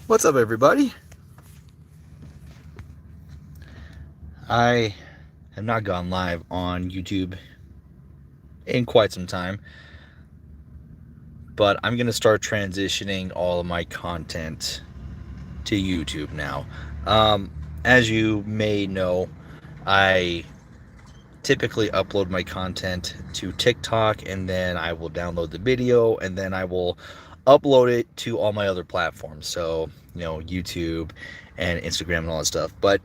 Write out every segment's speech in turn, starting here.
What's up, everybody? I have not gone live on YouTube in quite some time, but I'm going to start transitioning all of my content to YouTube now. Um, as you may know, I typically upload my content to TikTok, and then I will download the video, and then I will upload it to all my other platforms. So, YouTube and Instagram and all that stuff. But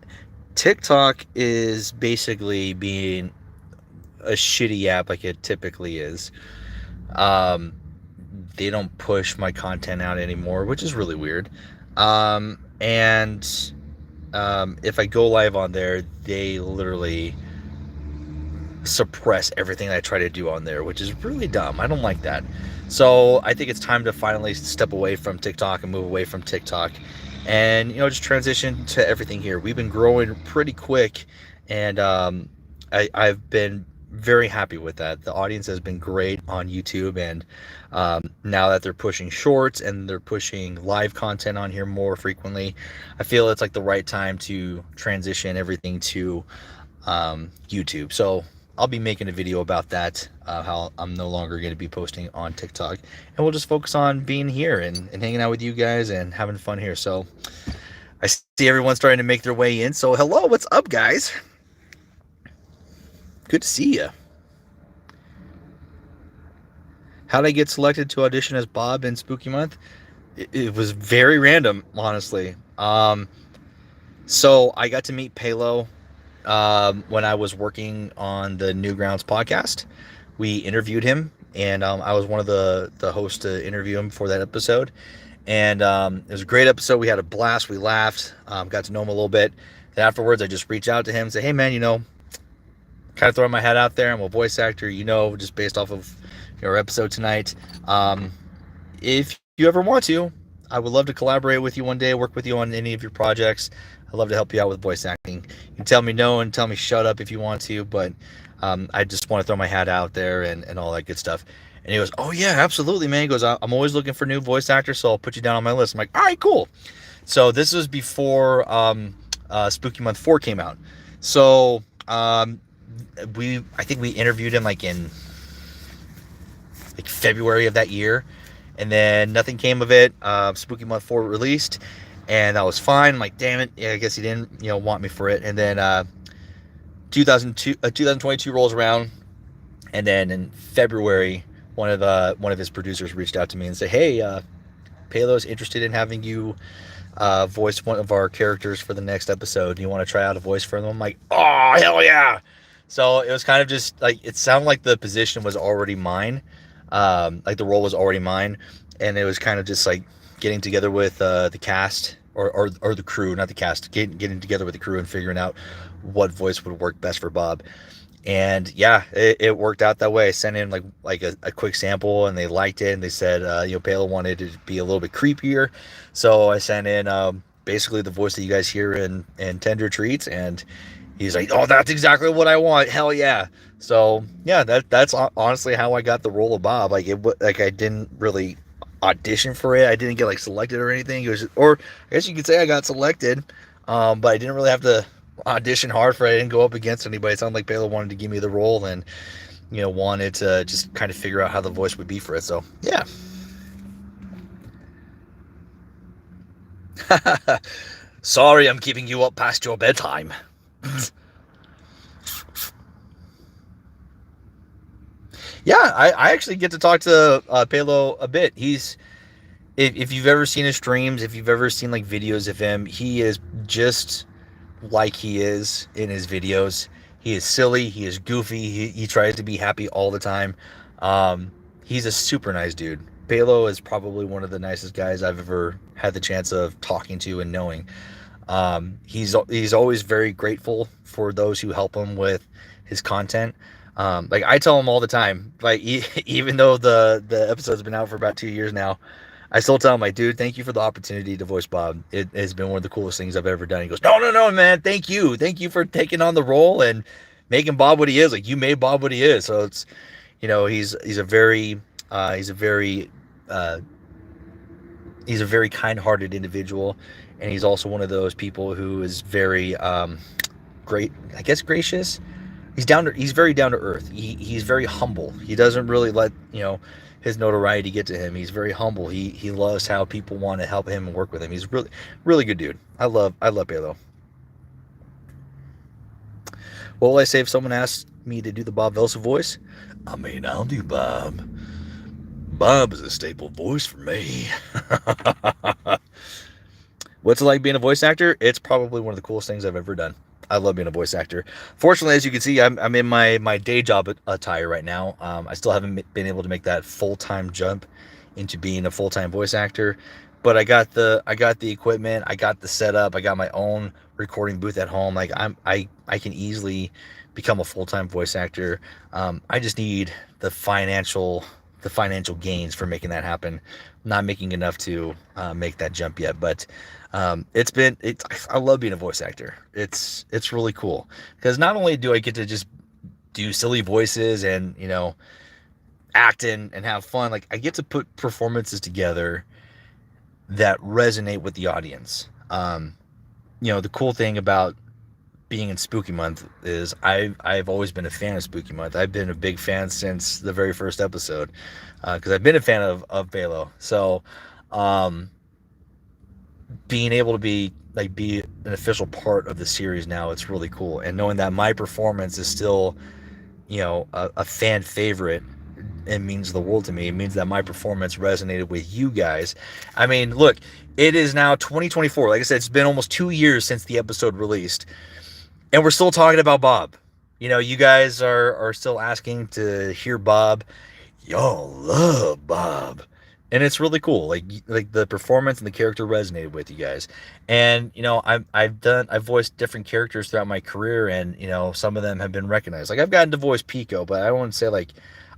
TikTok is basically being a shitty app like it typically is. Um, they don't push my content out anymore, which is really weird. And if I go live on there, they literally suppress everything I try to do on there, which is really dumb. I don't like that. So I think it's time to finally step away from TikTok and move away from TikTok and, just transition to everything here. We've been growing pretty quick, and I've been very happy with that. The audience has been great on YouTube, and now that they're pushing shorts and they're pushing live content on here more frequently, I feel it's like the right time to transition everything to YouTube. So I'll be making a video about that, how I'm no longer going to be posting on TikTok, and we'll just focus on being here and hanging out with you guys and having fun here. So I see everyone starting to make their way in. So hello, what's up, guys? Good to see you. How did I get selected to audition as Bob in Spooky Month? It was very random, honestly. So I got to meet Palo when I was working on the Newgrounds podcast. We interviewed him, and I was one of the hosts to interview him for that episode. And it was a great episode. We had a blast. We laughed, got to know him a little bit. And afterwards, I just reached out to him and said, hey, man, kind of throwing my head out there. I'm a voice actor, just based off of your episode tonight. If you ever want to, I would love to collaborate with you one day, work with you on any of your projects. I'd love to help you out with voice acting. You can tell me no and tell me shut up if you want to, but I just want to throw my hat out there and all that good stuff. And he goes, oh, yeah, absolutely, man. He goes, I'm always looking for new voice actors, so I'll put you down on my list. I'm like, all right, cool. So this was before Spooky Month 4 came out. So I think we interviewed him in February of that year, and then nothing came of it. Spooky Month 4 released, and that was fine. I'm like, damn it, yeah, I guess he didn't want me for it. And then 2022 rolls around, and then in February, one of his producers reached out to me and said, hey, Palo's interested in having you voice one of our characters for the next episode. Do you want to try out a voice for them? I'm like, oh, hell yeah. So it was kind of just it sounded like the position was already mine. The role was already mine, and it was kind of just getting together with the cast or the crew, not the cast, getting together with the crew and figuring out what voice would work best for Bob. And yeah, it worked out that way. I sent in a quick sample, and they liked it, and they said Palo wanted it to be a little bit creepier, so I sent in basically the voice that you guys hear in Tender Treats, and he's like, oh, that's exactly what I want. Hell yeah. So yeah, that's honestly how I got the role of Bob. I didn't really audition for it. I didn't get selected or anything. It was or I guess you could say I got selected, but I didn't really have to audition hard for it. I didn't go up against anybody. It sounded like Baylor wanted to give me the role, and wanted to just kind of figure out how the voice would be for it. So yeah. Sorry, I'm keeping you up past your bedtime. Yeah, I actually get to talk to Palo a bit. If you've ever seen his streams, if you've ever seen videos of him, he is just like he is in his videos. He is silly, he is goofy, he tries to be happy all the time. He's a super nice dude. Palo is probably one of the nicest guys I've ever had the chance of talking to and knowing. He's always very grateful for those who help him with his content. I tell him all the time, even though the episode's been out for about 2 years now, I still tell him, dude, thank you for the opportunity to voice Bob. It has been one of the coolest things I've ever done. He goes, no, man, thank you for taking on the role and making Bob what he is. You made Bob what he is. So it's, he's a very he's a very kind-hearted individual, and he's also one of those people who is very great, I guess, gracious. He's very down to earth. He's very humble. He doesn't really let his notoriety get to him. He's very humble. He loves how people want to help him and work with him. He's really good dude. I love Balo. What will I say if someone asks me to do the Bob Velsa voice? I mean, I'll do Bob. Bob is a staple voice for me. What's it like being a voice actor? It's probably one of the coolest things I've ever done. I love being a voice actor. Fortunately, as you can see, I'm in my day job attire right now. I still haven't been able to make that full-time jump into being a full-time voice actor, but I got the equipment, I got the setup, I got my own recording booth at home. Like I can easily become a full-time voice actor. I just need the financial gains for making that happen. I'm not making enough to make that jump yet, but I love being a voice actor. It's really cool because not only do I get to just do silly voices and act and have fun, like I get to put performances together that resonate with the audience. The cool thing about being in Spooky Month is I've always been a fan of Spooky Month. I've been a big fan since the very first episode because I've been a fan of Balo. So being able to be an official part of the series now, it's really cool. And knowing that my performance is still a fan favorite, it means the world to me. It means that my performance resonated with you guys. I mean, look, it is now 2024. Like I said, it's been almost 2 years since the episode released, and we're still talking about Bob. You guys are still asking to hear Bob. Y'all love Bob, and it's really cool. Like the performance and the character resonated with you guys. And I've voiced different characters throughout my career, and some of them have been recognized. Like I've gotten to voice Pico, but I don't want to say like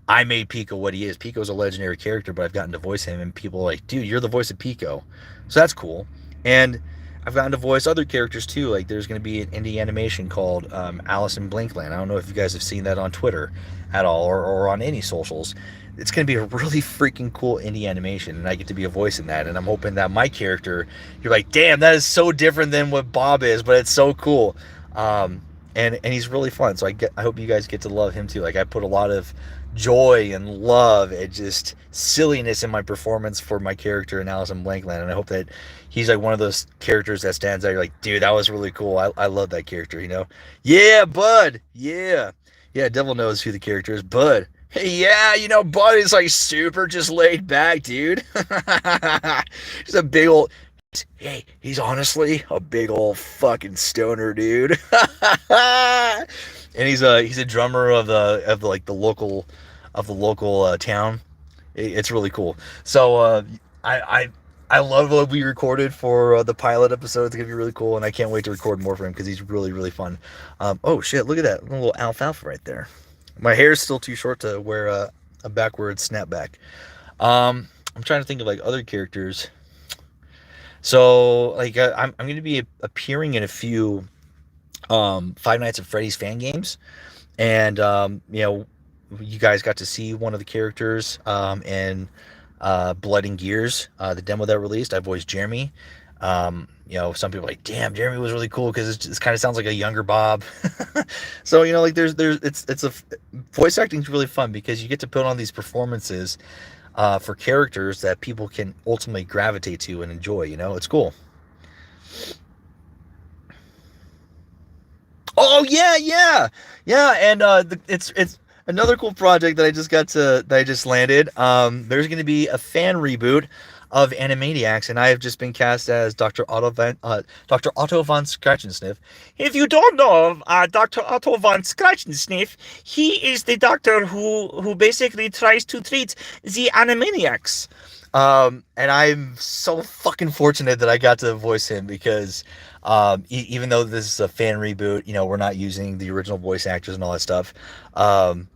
I made Pico what he is. Pico's a legendary character, but I've gotten to voice him, and people are like, dude, you're the voice of Pico. So that's cool. And I've gotten to voice other characters too. Like there's going to be an indie animation called Alice in Blinkland. I don't know if you guys have seen that on Twitter at all or on any socials. It's going to be a really freaking cool indie animation, and I get to be a voice in that. And I'm hoping that my character, you're like, damn, that is so different than what Bob is, but it's so cool. And he's really fun. So I hope you guys get to love him too. Like I put a lot of joy and love and just silliness in my performance for my character in Alice in Blankland, and I hope that he's like one of those characters that stands out. You're like, dude, that was really cool. I love that character. Yeah, Bud. Yeah, Devil knows who the character is. Bud. Hey, yeah, Bud is like super just laid back, dude. He's a big old. Hey, he's honestly a big old fucking stoner, dude. And he's a drummer of the local town. It's really cool. So I love what we recorded for the pilot episode. It's gonna be really cool, and I can't wait to record more for him because he's really really fun. Oh shit! Look at that little alfalfa right there. My hair is still too short to wear a backwards snapback. I'm trying to think of like other characters. So like I'm going to be appearing in a few Five Nights at Freddy's fan games, and you guys got to see one of the characters in Blood and Gears, the demo that released. I voiced Jeremy. Some people are like, damn, Jeremy was really cool because it kind of sounds like a younger Bob. So like it's voice acting is really fun because you get to put on these performances for characters that people can ultimately gravitate to and enjoy. It's cool. Oh yeah, and it's another cool project that I just landed. There's going to be a fan reboot of Animaniacs, and I have just been cast as Dr. Otto von Scratchensniff. If you don't know Dr. Otto von Scratchensniff, he is the doctor who basically tries to treat the Animaniacs. And I'm so fucking fortunate that I got to voice him because even though this is a fan reboot, we're not using the original voice actors and all that stuff. But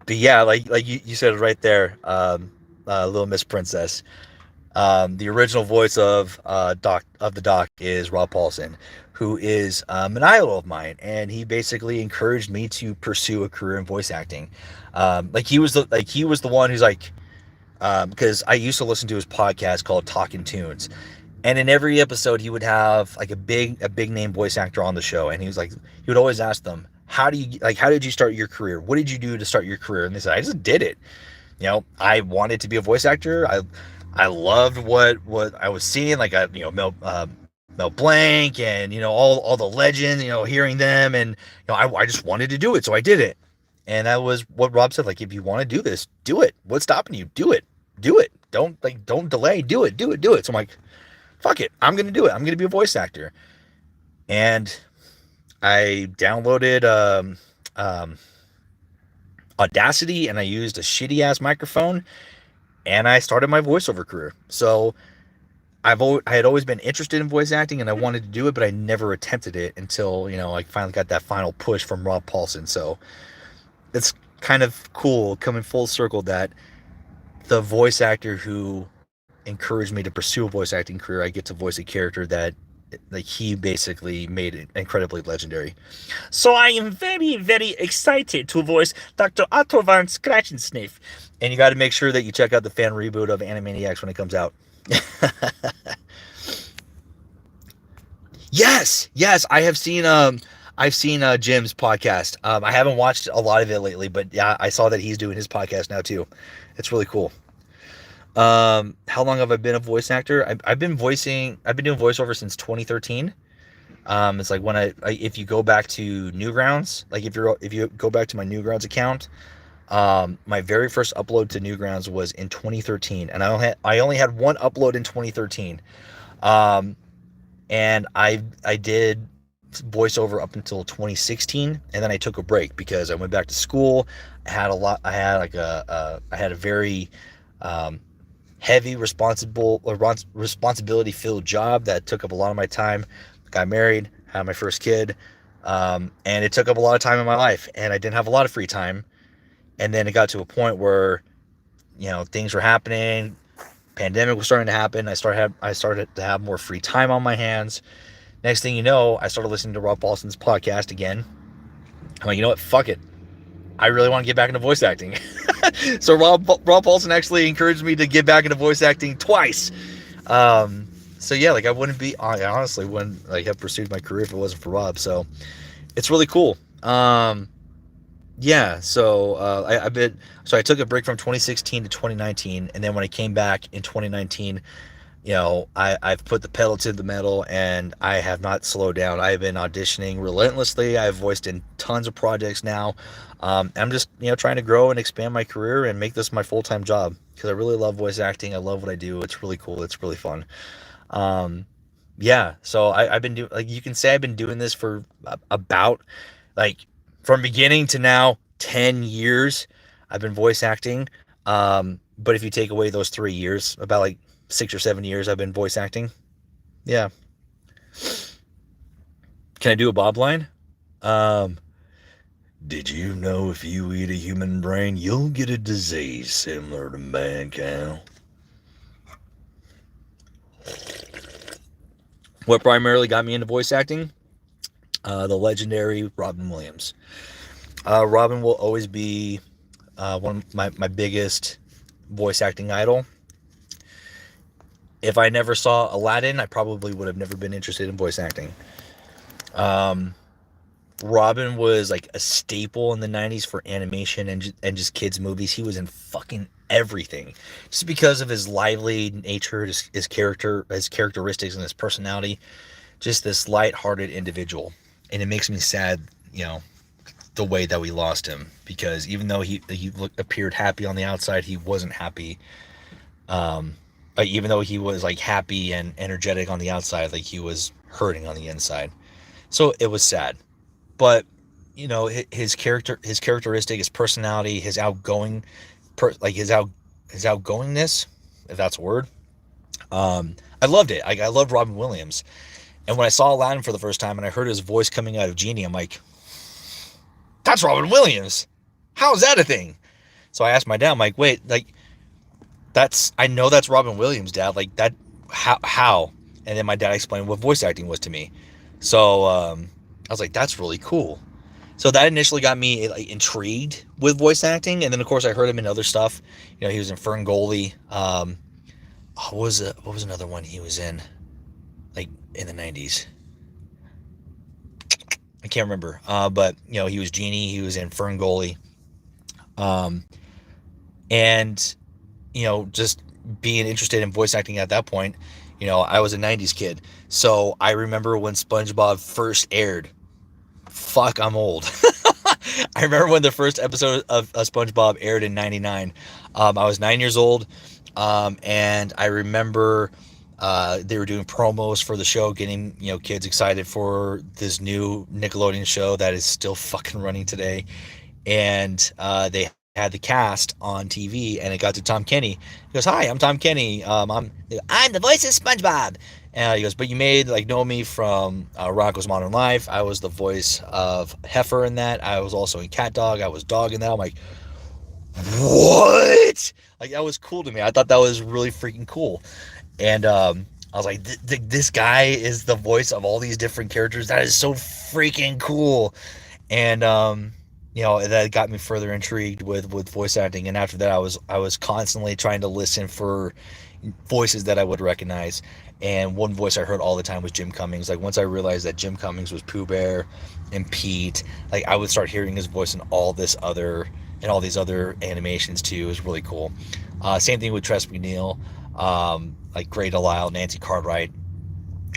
yeah, like you said it right there, Little Miss Princess. The original voice of the Doc is Rob Paulson, who is an idol of mine, and he basically encouraged me to pursue a career in voice acting. He was the one who's like, because I used to listen to his podcast called Talking Tunes, and in every episode he would have like a big name voice actor on the show, and he would always ask them, how did you start your career? What did you do to start your career? And they said, I just did it. I wanted to be a voice actor. I loved what I was seeing, like Mel Blanc and all the legends, hearing them, and I just wanted to do it, so I did it. And that was what Rob said. Like, if you want to do this, do it. What's stopping you? Do it. Do it. Don't delay. Do it. Do it. Do it. So I'm like, fuck it. I'm gonna do it. I'm gonna be a voice actor. And I downloaded Audacity, and I used a shitty ass microphone, and I started my voiceover career. So I had always been interested in voice acting, and I wanted to do it, but I never attempted it until I finally got that final push from Rob Paulsen. So it's kind of cool coming full circle that the voice actor who encouraged me to pursue a voice acting career, I get to voice a character that he basically made it incredibly legendary. So I am very, very excited to voice Dr. Otto von Scratchensniff. And you got to make sure that you check out the fan reboot of Animaniacs when it comes out. Yes, I've seen Jim's podcast. I haven't watched a lot of it lately, but yeah, I saw that he's doing his podcast now too. It's really cool. How long have I been a voice actor? I've been doing voiceover since 2013. It's like when if you go back to Newgrounds, like if you go back to my Newgrounds account, my very first upload to Newgrounds was in 2013, and I only had one upload in 2013. And I did voiceover up until 2016, and then I took a break because I went back to school. I had a very heavy responsibility filled job that took up a lot of my time. Got married, had my first kid, and it took up a lot of time in my life, and I didn't have a lot of free time. And then it got to a point where things were happening. Pandemic was starting to happen. I started to have more free time on my hands. Next thing you know, I started listening to Rob Paulsen's podcast again. I'm like, you know what? Fuck it. I really want to get back into voice acting. So Rob Paulsen actually encouraged me to get back into voice acting twice. So yeah, like I honestly wouldn't have pursued my career if it wasn't for Rob. So it's really cool. Yeah, so I took a break from 2016 to 2019, and then when I came back in 2019, I've put the pedal to the metal, and I have not slowed down. I have been auditioning relentlessly. I've voiced in tons of projects now. I'm just trying to grow and expand my career and make this my full-time job, because I really love voice acting. I love what I do. It's really cool. It's really fun. Yeah, so I've been doing, you can say I've been doing this for about from beginning to now, 10 years I've been voice acting. But if you take away those 3 years, about 6 or 7 years I've been voice acting. Yeah. Can I do a Bob line? Did you know if you eat a human brain, you'll get a disease similar to mad cow? What primarily got me into voice acting? The legendary Robin Williams. Robin will always be one of my biggest voice acting idol. If I never saw Aladdin, I probably would have never been interested in voice acting. Robin was a staple in the 90s for animation and just kids movies. He was in fucking everything, just because of his lively nature, his characteristics, and his personality. Just this light-hearted individual. And it makes me sad, the way that we lost him, because even though he appeared happy on the outside, he wasn't happy. Even though he was happy and energetic on the outside, he was hurting on the inside. So it was sad. But his characteristic, his personality, his outgoingness, if that's a word. I loved it. I loved Robin Williams. And when I saw Aladdin for the first time and I heard his voice coming out of Genie, I'm like, that's Robin Williams. How is that a thing? So I asked my dad, I'm like, wait, I know that's Robin Williams, Dad. How? And then my dad explained what voice acting was to me. So I was like, that's really cool. So that initially got me like intrigued with voice acting, and then of course I heard him in other stuff. You know, he was in Ferngully. What was another one he was in, like in the '90s? I can't remember. But you know, he was Genie. He was in Ferngully. Um, and you know, just being interested in voice acting at that point, you know, I was a '90s kid, so I remember when SpongeBob first aired. Fuck, I'm old. I remember when the first episode of SpongeBob aired in '99. I was 9 years old, and I remember they were doing promos for the show, getting, you know, kids excited for this new Nickelodeon show that is still fucking running today. And they had the cast on TV, and it got to Tom Kenny. He goes, "Hi, I'm Tom Kenny. I'm the voice of SpongeBob." And he goes, "But you may like know me from Rocko's Modern Life. I was the voice of Heifer in that. I was also in Cat Dog. I was Dog in that." I'm like, "What?" Like, that was cool to me. I thought that was really freaking cool. And I was like, "This guy is the voice of all these different characters. That is so freaking cool." And you know, that got me further intrigued with voice acting. And after that, I was constantly trying to listen for voices that I would recognize. And one voice I heard all the time was Jim Cummings. Like, once I realized that Jim Cummings was Pooh Bear and Pete, like, I would start hearing his voice in all these other animations too. It was really cool. Same thing with Tress MacNeille, like Grey Delisle, Nancy Cartwright,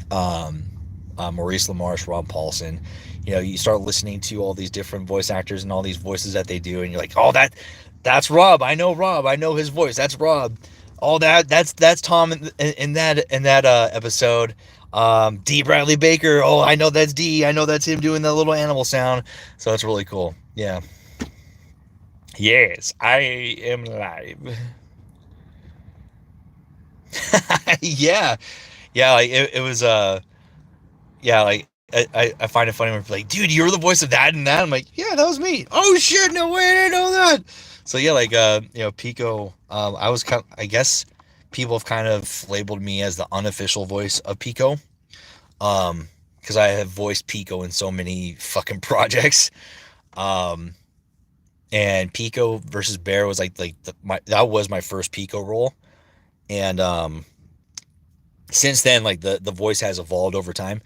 Maurice LaMarche, Ron Paulson. You know, you start listening to all these different voice actors and all these voices that they do, and you're like, "Oh, that's Rob. I know Rob. I know his voice. That's Rob. Oh, that's Tom in that episode. D. Bradley Baker. Oh, I know that's D. I know that's him doing that little animal sound." So it's really cool. Yeah. Yes, I am live. Yeah, yeah. Like it was. Yeah. Like I find it funny when people are like, "Dude, you're the voice of that and that." I'm like, "Yeah, that was me." "Oh shit, no way, I didn't know that." So yeah, like you know, Pico. I was kind. I guess people have kind of labeled me as the unofficial voice of Pico. Because I have voiced Pico in so many fucking projects. Um, and Pico versus Bear was that was my first Pico role. And since then, like the voice has evolved over time.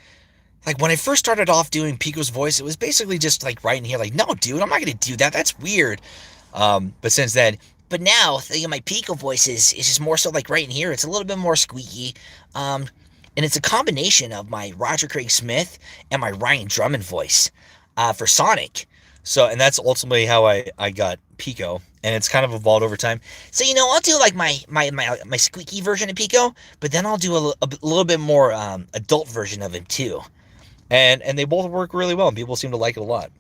Like, when I first started off doing Pico's voice, it was basically just like right in here, like, "No, dude, I'm not gonna do that. That's weird." But since then, but now my Pico voice is just more so like right in here. It's a little bit more squeaky, and it's a combination of my Roger Craig Smith and my Ryan Drummond voice for Sonic. So, and that's ultimately how I got Pico, and it's kind of evolved over time. So, you know, I'll do like my squeaky version of Pico, but then I'll do a little bit more adult version of him too. And they both work really well, and people seem to like it a lot.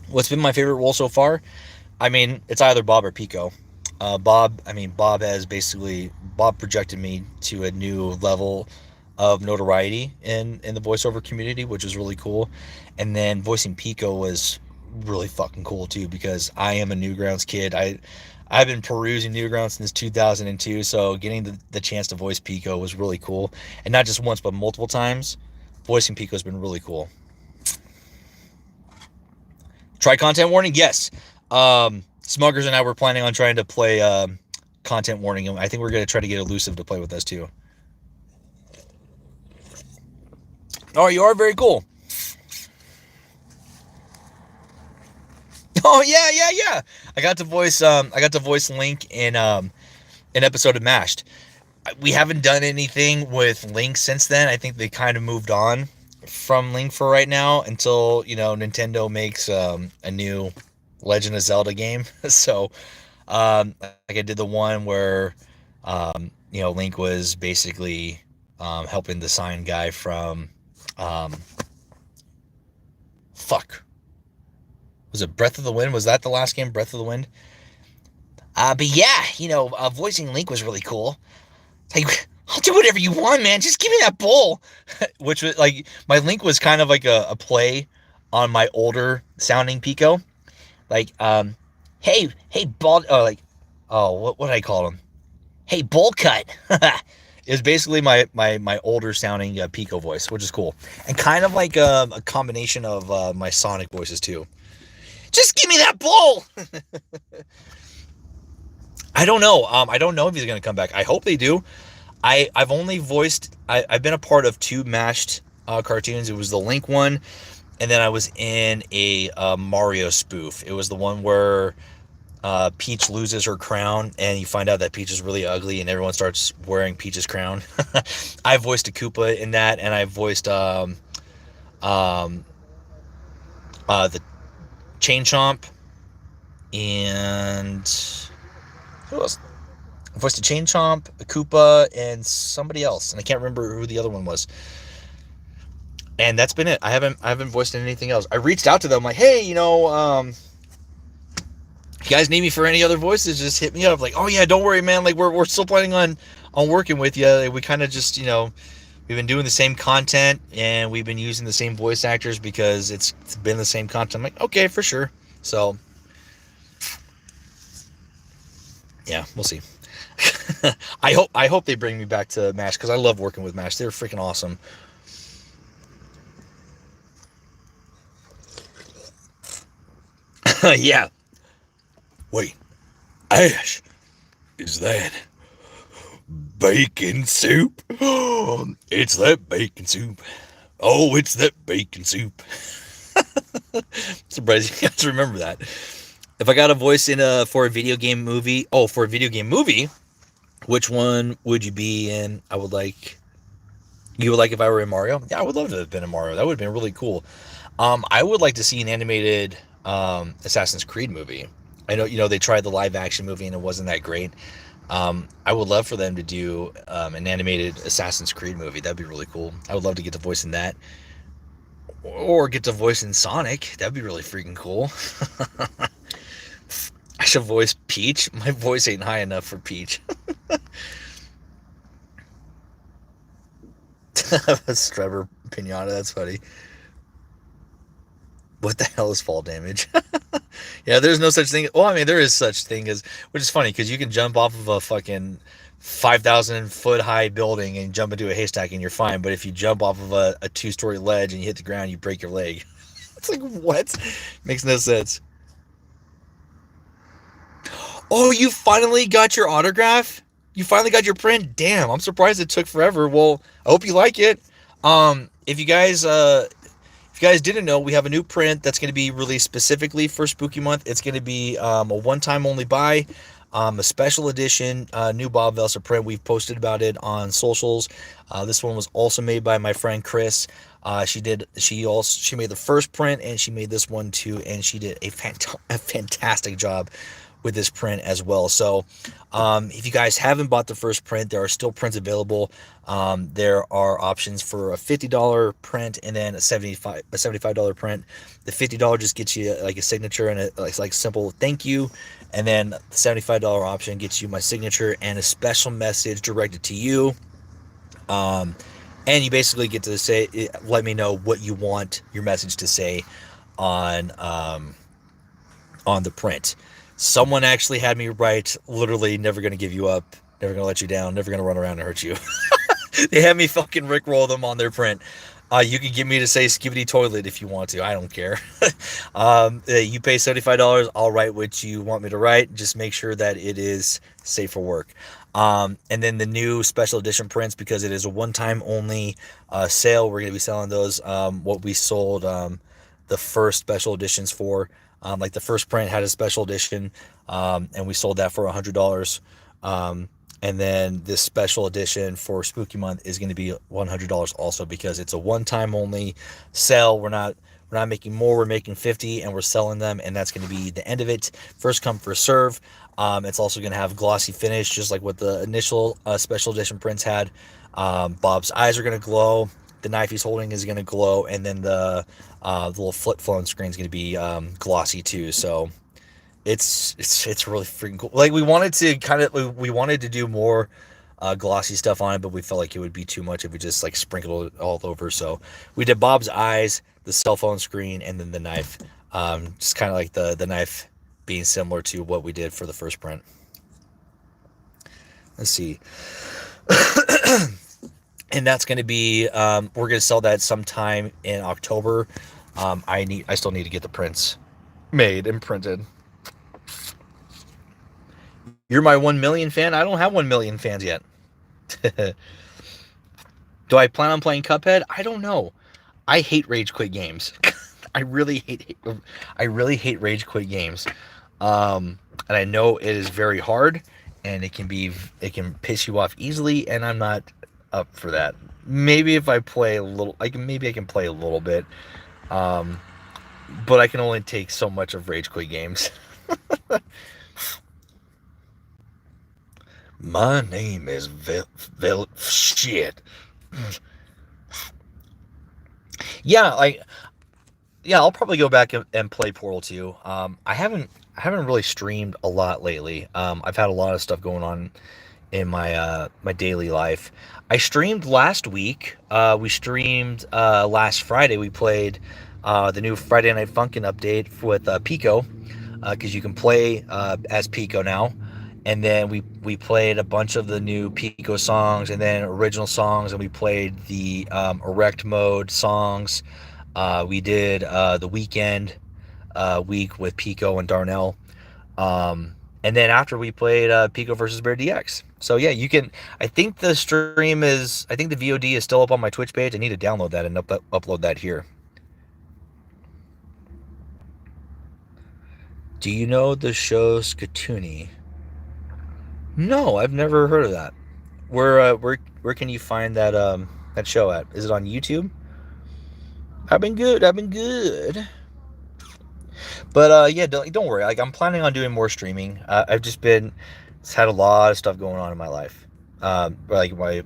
What's been my favorite role so far? I mean, it's either Bob or Pico. Bob projected me to a new level of notoriety in the voiceover community, which is really cool. And then voicing Pico was really fucking cool too, because I am a Newgrounds kid. I've been perusing Newgrounds since 2002, so getting the chance to voice Pico was really cool. And not just once, but multiple times. Voicing Pico has been really cool. Try content warning? Yes. Smuggers and I were planning on trying to play content warning. I think we're going to try to get Elusive to play with us too. Oh, you are? Very cool. Oh yeah. I got to voice Link in an episode of Mashed. We haven't done anything with Link since then. I think they kind of moved on from Link for right now until, you know, Nintendo makes a new Legend of Zelda game. So like I did the one where you know, Link was basically helping the sign guy from was it Breath of the Wind? Was that the last game, Breath of the Wind? But yeah, you know, voicing Link was really cool. Like, "I'll do whatever you want, man. Just give me that bowl." Which was like, my Link was kind of like a play on my older sounding Pico. Like, hey, bald, what did I call him? "Hey, bowl cut." It was basically my older sounding Pico voice, which is cool, and kind of like a combination of my Sonic voices too. Just give me that ball. I don't know. I don't know if he's gonna come back. I hope they do. I've only voiced. I've been a part of two Mashed cartoons. It was the Link one, and then I was in a Mario spoof. It was the one where Peach loses her crown, and you find out that Peach is really ugly, and everyone starts wearing Peach's crown. I voiced a Koopa in that, and I voiced um, the Chain Chomp, and who else? I voiced a Chain Chomp, a Koopa, and somebody else, and I can't remember who the other one was. And that's been it. I haven't voiced anything else. I reached out to them like, hey, if you guys need me for any other voices, just hit me up. Like, oh yeah, don't worry, man. Like we're still planning on working with you. Like, we kind of just we've been doing the same content and we've been using the same voice actors because it's been the same content. I'm like, okay, for sure. So yeah, we'll see. I hope they bring me back to MASH because I love working with MASH. They're freaking awesome. Yeah. Wait, Ash, is that bacon soup? It's that bacon soup. Oh, it's that bacon soup. Surprised you guys remember that. If I got a voice for a video game movie, for a video game movie, which one would you be in? You would like if I were in Mario? Yeah, I would love to have been in Mario. That would have been really cool. I would like to see an animated Assassin's Creed movie. I know they tried the live action movie and it wasn't that great. I would love for them to do an animated Assassin's Creed movie. That'd be really cool. I would love to get to voice in that, or get to voice in Sonic. That'd be really freaking cool. I should voice Peach. My voice ain't high enough for Peach. That's Trevor Pinata. That's funny. What the hell is fall damage? Yeah, there's no such thing. Well, I mean, there is such thing as, which is funny because you can jump off of a fucking 5,000 foot high building and jump into a haystack and you're fine. But if you jump off of a 2-story ledge and you hit the ground, you break your leg. It's like, what? Makes no sense. Oh, you finally got your autograph? You finally got your print? Damn, I'm surprised it took forever. Well, I hope you like it. If you guys didn't know, we have a new print that's going to be released specifically for Spooky Month. It's going to be a one-time only buy, a special edition, new Bob Velsa print. We've posted about it on socials. This one was also made by my friend Chris. She made the first print and she made this one too, and she did a fantastic job with this print as well. So if you guys haven't bought the first print, there are still prints available. There are options for a $50 print and then a $75 print. The $50 just gets you like a signature and it's like simple thank you, and then the $75 option gets you my signature and a special message directed to you. And you basically get to let me know what you want your message to say on the print. Someone actually had me write, literally, never going to give you up, never going to let you down, never going to run around and hurt you. They had me fucking rickroll them on their print. You can get me to say Skibidi Toilet if you want to. I don't care. You pay $75. I'll write what you want me to write. Just make sure that it is safe for work. And then the new special edition prints, because it is a one-time only sale. We're going to be selling those. What we sold the first special editions for. Like the first print had a special edition, and we sold that for $100. And then this special edition for Spooky Month is going to be $100 also, because it's a one-time only sale. We're not making more. We're making 50, and we're selling them, and that's going to be the end of it. First come, first serve. It's also going to have glossy finish, just like what the initial special edition prints had. Bob's eyes are going to glow. The knife he's holding is going to glow, and then the little flip phone screen is going to be glossy too. So it's really freaking cool. Like we wanted to do more glossy stuff on it, but we felt like it would be too much if we just like sprinkled it all over. So we did Bob's eyes, the cell phone screen, and then the knife. Just kind of like the knife being similar to what we did for the first print. Let's see. And that's going to be we're going to sell that sometime in October. I still need to get the prints made and printed. You're my 1 million fan. I don't have 1 million fans yet. Do I plan on playing Cuphead? I don't know. I hate rage quit games. I really hate I really hate rage quit games. And I know it is very hard, and it can piss you off easily, and I'm not up for that. Maybe if I play a little, maybe I can play a little bit, um, but I can only take so much of rage quit games. My name is shit. Yeah, yeah, I'll probably go back and play Portal 2. I haven't really streamed a lot lately. I've had a lot of stuff going on in my daily life. I streamed last week. We streamed last Friday. We played the new Friday Night Funkin' update with Pico, because you can play as Pico now. And then we played a bunch of the new Pico songs, and then original songs, and we played the Erect mode songs. We did the weekend week with Pico and Darnell. And then after we played Pico versus Bear DX. So yeah, you can. I think the stream is. I think the VOD is still up on my Twitch page. I need to download that and upload that here. Do you know the show Skatuni? No, I've never heard of that. Where can you find that show at? Is it on YouTube? I've been good. I've been good. But yeah, don't worry. Like, I'm planning on doing more streaming. I've just had a lot of stuff going on in my life. Like my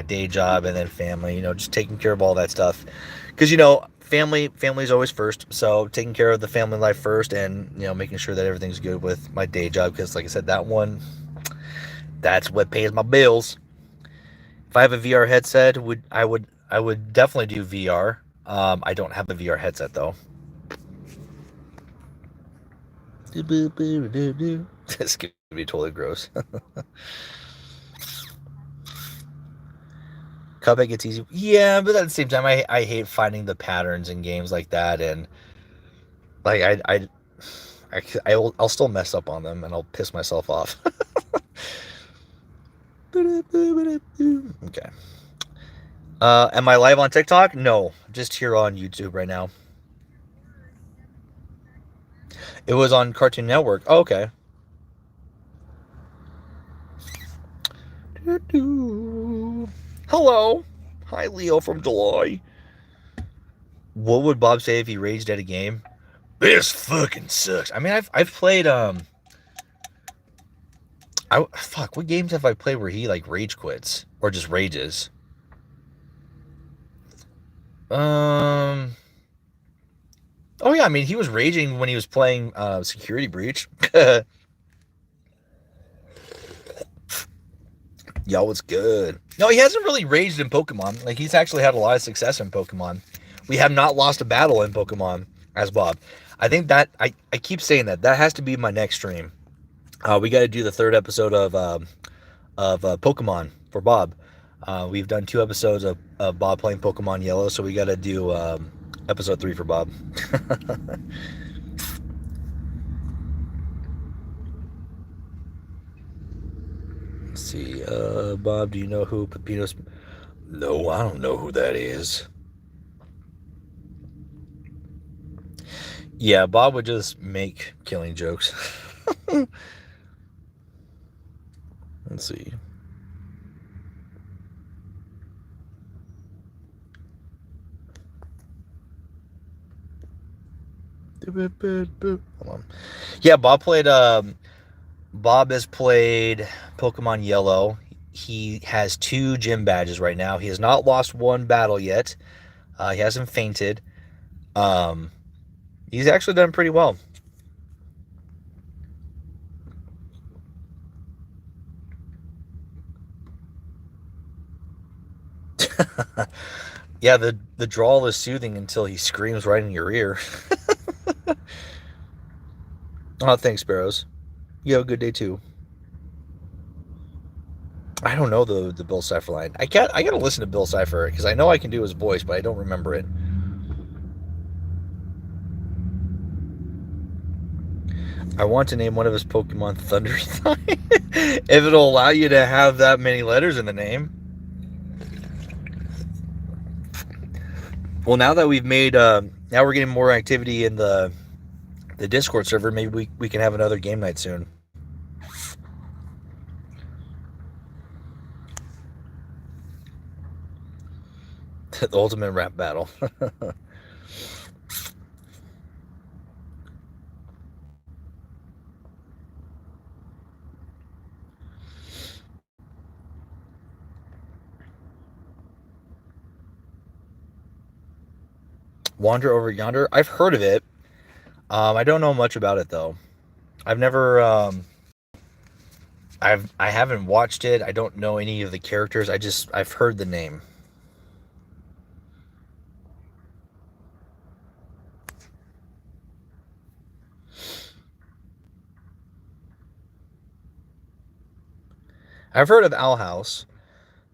day job and then family. Just taking care of all that stuff. Because family is always first. So taking care of the family life first, and making sure that everything's good with my day job. Because like I said, that's what pays my bills. If I have a VR headset, I would definitely do VR. I don't have a VR headset though. This could be totally gross. Cuphead gets easy. Yeah, but at the same time, I hate finding the patterns in games like that, and like I'll still mess up on them, and I'll piss myself off. Okay. Am I live on TikTok? No, just here on YouTube right now. It was on Cartoon Network. Oh, okay. Hello. Hi, Leo from July. What would Bob say if he raged at a game? This fucking sucks. I mean, I've played fuck, what games have I played where he like rage quits or just rages? Um. Oh yeah, I mean he was raging when he was playing Security Breach. Y'all was good. No, he hasn't really raged in Pokemon. Like, he's actually had a lot of success in Pokemon. We have not lost a battle in Pokemon as Bob. I think that I keep saying that has to be my next stream. We got to do the third episode of Pokemon for Bob. We've done 2 episodes of Bob playing Pokemon Yellow, so we got to do episode 3 for Bob. Let's see. Bob, do you know who Pepino's? No, I don't know who that is. Yeah, Bob would just make killing jokes. Let's see. Hold on. Yeah, Bob has played Pokemon Yellow. He has 2 gym badges right now. He has not lost 1 battle yet. He hasn't fainted. He's actually done pretty well. Yeah, the drawl is soothing until he screams right in your ear. Oh, thanks, Sparrows. You have a good day too. I don't know the Bill Cipher line. I gotta listen to Bill Cipher because I know I can do his voice, but I don't remember it. I want to name one of his Pokemon Thunderthine. If it'll allow you to have that many letters in the name. Well, now that we've made, now we're getting more activity in the Discord server. Maybe we can have another game night soon. The ultimate rap battle. Wander Over Yonder. I've heard of it. I don't know much about it though. I've never. I haven't watched it. I don't know any of the characters. I've heard the name. I've heard of Owl House.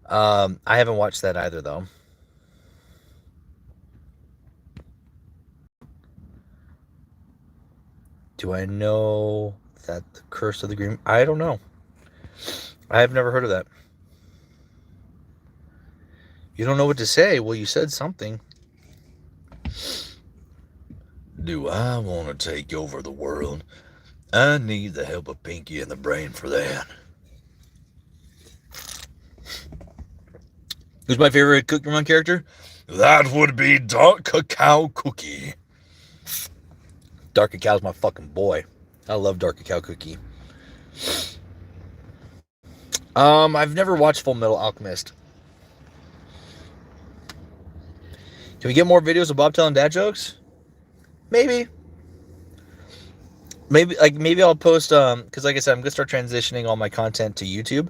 I haven't watched that either though. Do I know that the Curse of the Green? I don't know. I have never heard of that. You don't know what to say? Well, you said something. Do I want to take over the world? I need the help of Pinky and the Brain for that. Who's my favorite Pokemon character? That would be Dark Cacao Cookie. Dark Cacao's my fucking boy. I love Dark Cacao Cookie. I've never watched Full Metal Alchemist. Can we get more videos of Bob telling dad jokes? Maybe I'll post because like I said, I'm gonna start transitioning all my content to YouTube.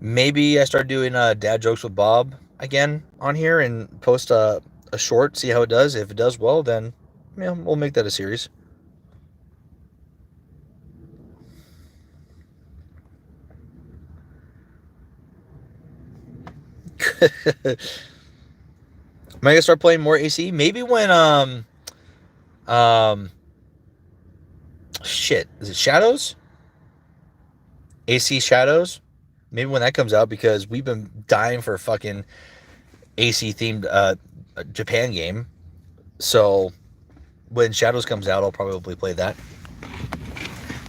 Maybe I start doing dad jokes with Bob again on here and post a short, see how it does. If it does well, then yeah, we'll make that a series. Am I gonna start playing more AC? Maybe when shit, is it Shadows? AC Shadows? Maybe when that comes out, because we've been dying for a fucking AC themed Japan game. So when Shadows comes out, I'll probably play that.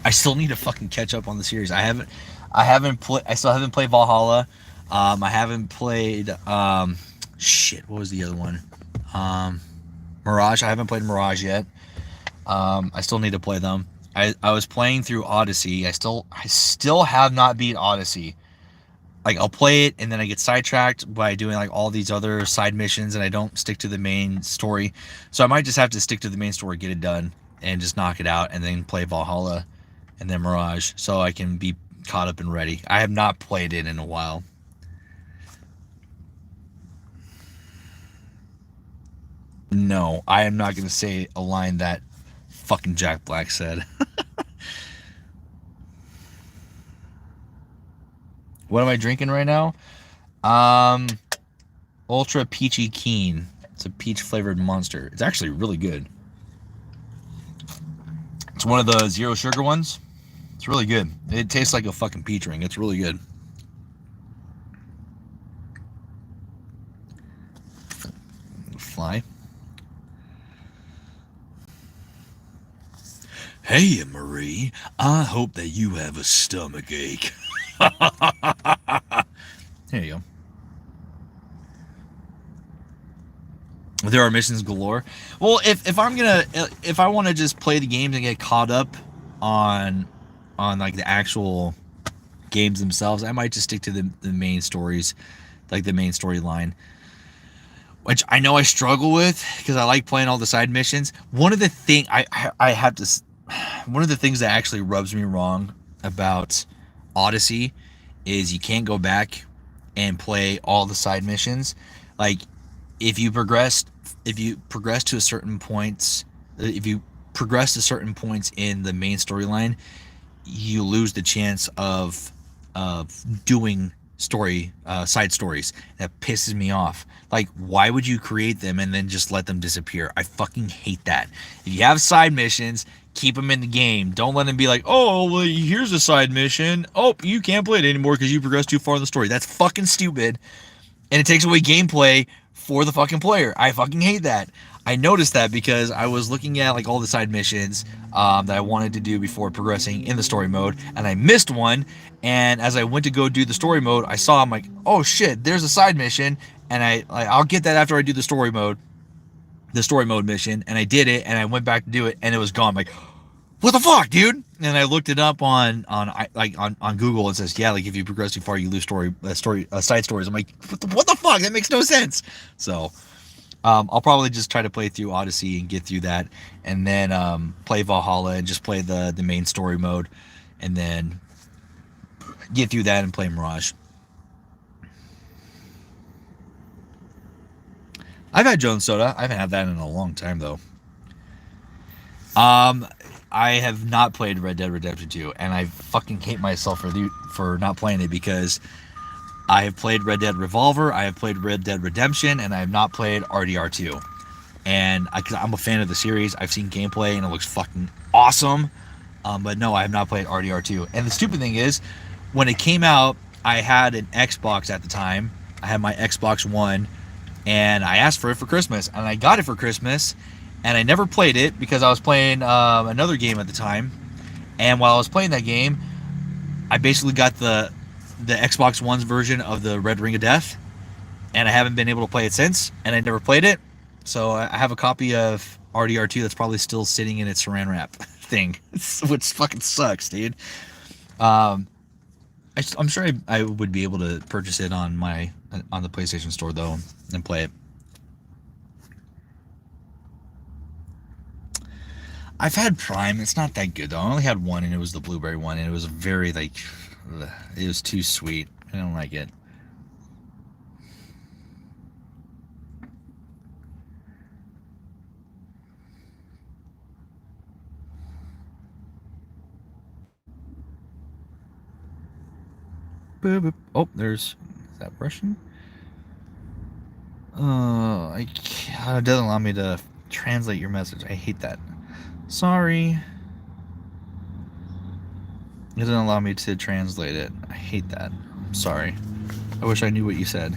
I still need to fucking catch up on the series. I still haven't played Valhalla. I haven't played shit, what was the other one? Mirage. I haven't played Mirage yet. I still need to play them. I was playing through Odyssey. I still have not beat Odyssey. Like, I'll play it and then I get sidetracked by doing like all these other side missions and I don't stick to the main story. So I might just have to stick to the main story, get it done, and just knock it out, and then play Valhalla and then Mirage so I can be caught up and ready. I have not played it in a while. No, I am not going to say a line that fucking Jack Black said. What am I drinking right now? Ultra Peachy Keen. It's a peach flavored monster. It's actually really good. It's one of the zero sugar ones. It's really good. It tastes like a fucking peach ring. It's really good. Fly. Hey, Marie. I hope that you have a stomach ache. There you go. There are missions galore. Well, if I want to just play the games and get caught up on like the actual games themselves, I might just stick to the main stories, like the main storyline, which I know I struggle with because I like playing all the side missions. One of the things that actually rubs me wrong about Odyssey is you can't go back and play all the side missions. Like, if you progress to certain points in the main storyline, you lose the chance of doing side stories. That pisses me off. Like, why would you create them and then just let them disappear? I fucking hate that. If you have side missions, keep them in the game. Don't let them be like, oh, well, here's a side mission. Oh, you can't play it anymore because you progressed too far in the story. That's fucking stupid. And it takes away gameplay for the fucking player. I fucking hate that. I noticed that because I was looking at like all the side missions that I wanted to do before progressing in the story mode, and I missed one. And as I went to go do the story mode, I saw, I'm like, oh shit, there's a side mission, and I'll get that after I do the story mode mission. And I did it, and I went back to do it, and it was gone. I'm like, what the fuck, dude? And I looked it up on Google. It says, yeah, like if you progress too far, you lose side stories. I'm like, what the fuck? That makes no sense. So I'll probably just try to play through Odyssey and get through that, and then play Valhalla and just play the main story mode, and then get through that and play Mirage. I've had Jones Soda. I haven't had that in a long time though. I have not played Red Dead Redemption 2, and I fucking hate myself for not playing it, because I have played Red Dead Revolver, I have played Red Dead Redemption, and I have not played RDR2. And I'm a fan of the series. I've seen gameplay, and it looks fucking awesome. But no, I have not played RDR2. And the stupid thing is, when it came out, I had an Xbox at the time. I had my Xbox One, and I asked for it for Christmas, and I got it for Christmas, and I never played it because I was playing another game at the time. And while I was playing that game, I basically got the Xbox One's version of the Red Ring of Death, and I haven't been able to play it since, and I never played it. So I have a copy of RDR2 that's probably still sitting in its saran wrap thing, which fucking sucks, dude. I'm sure I would be able to purchase it on the PlayStation Store though and play it. I've had Prime. It's not that good though. I only had one, and it was the blueberry one, and it was very it was too sweet. I don't like it. Oh, is that Russian? It doesn't allow me to translate your message. I hate that. Sorry. It doesn't allow me to translate it. I hate that. I'm sorry. I wish I knew what you said.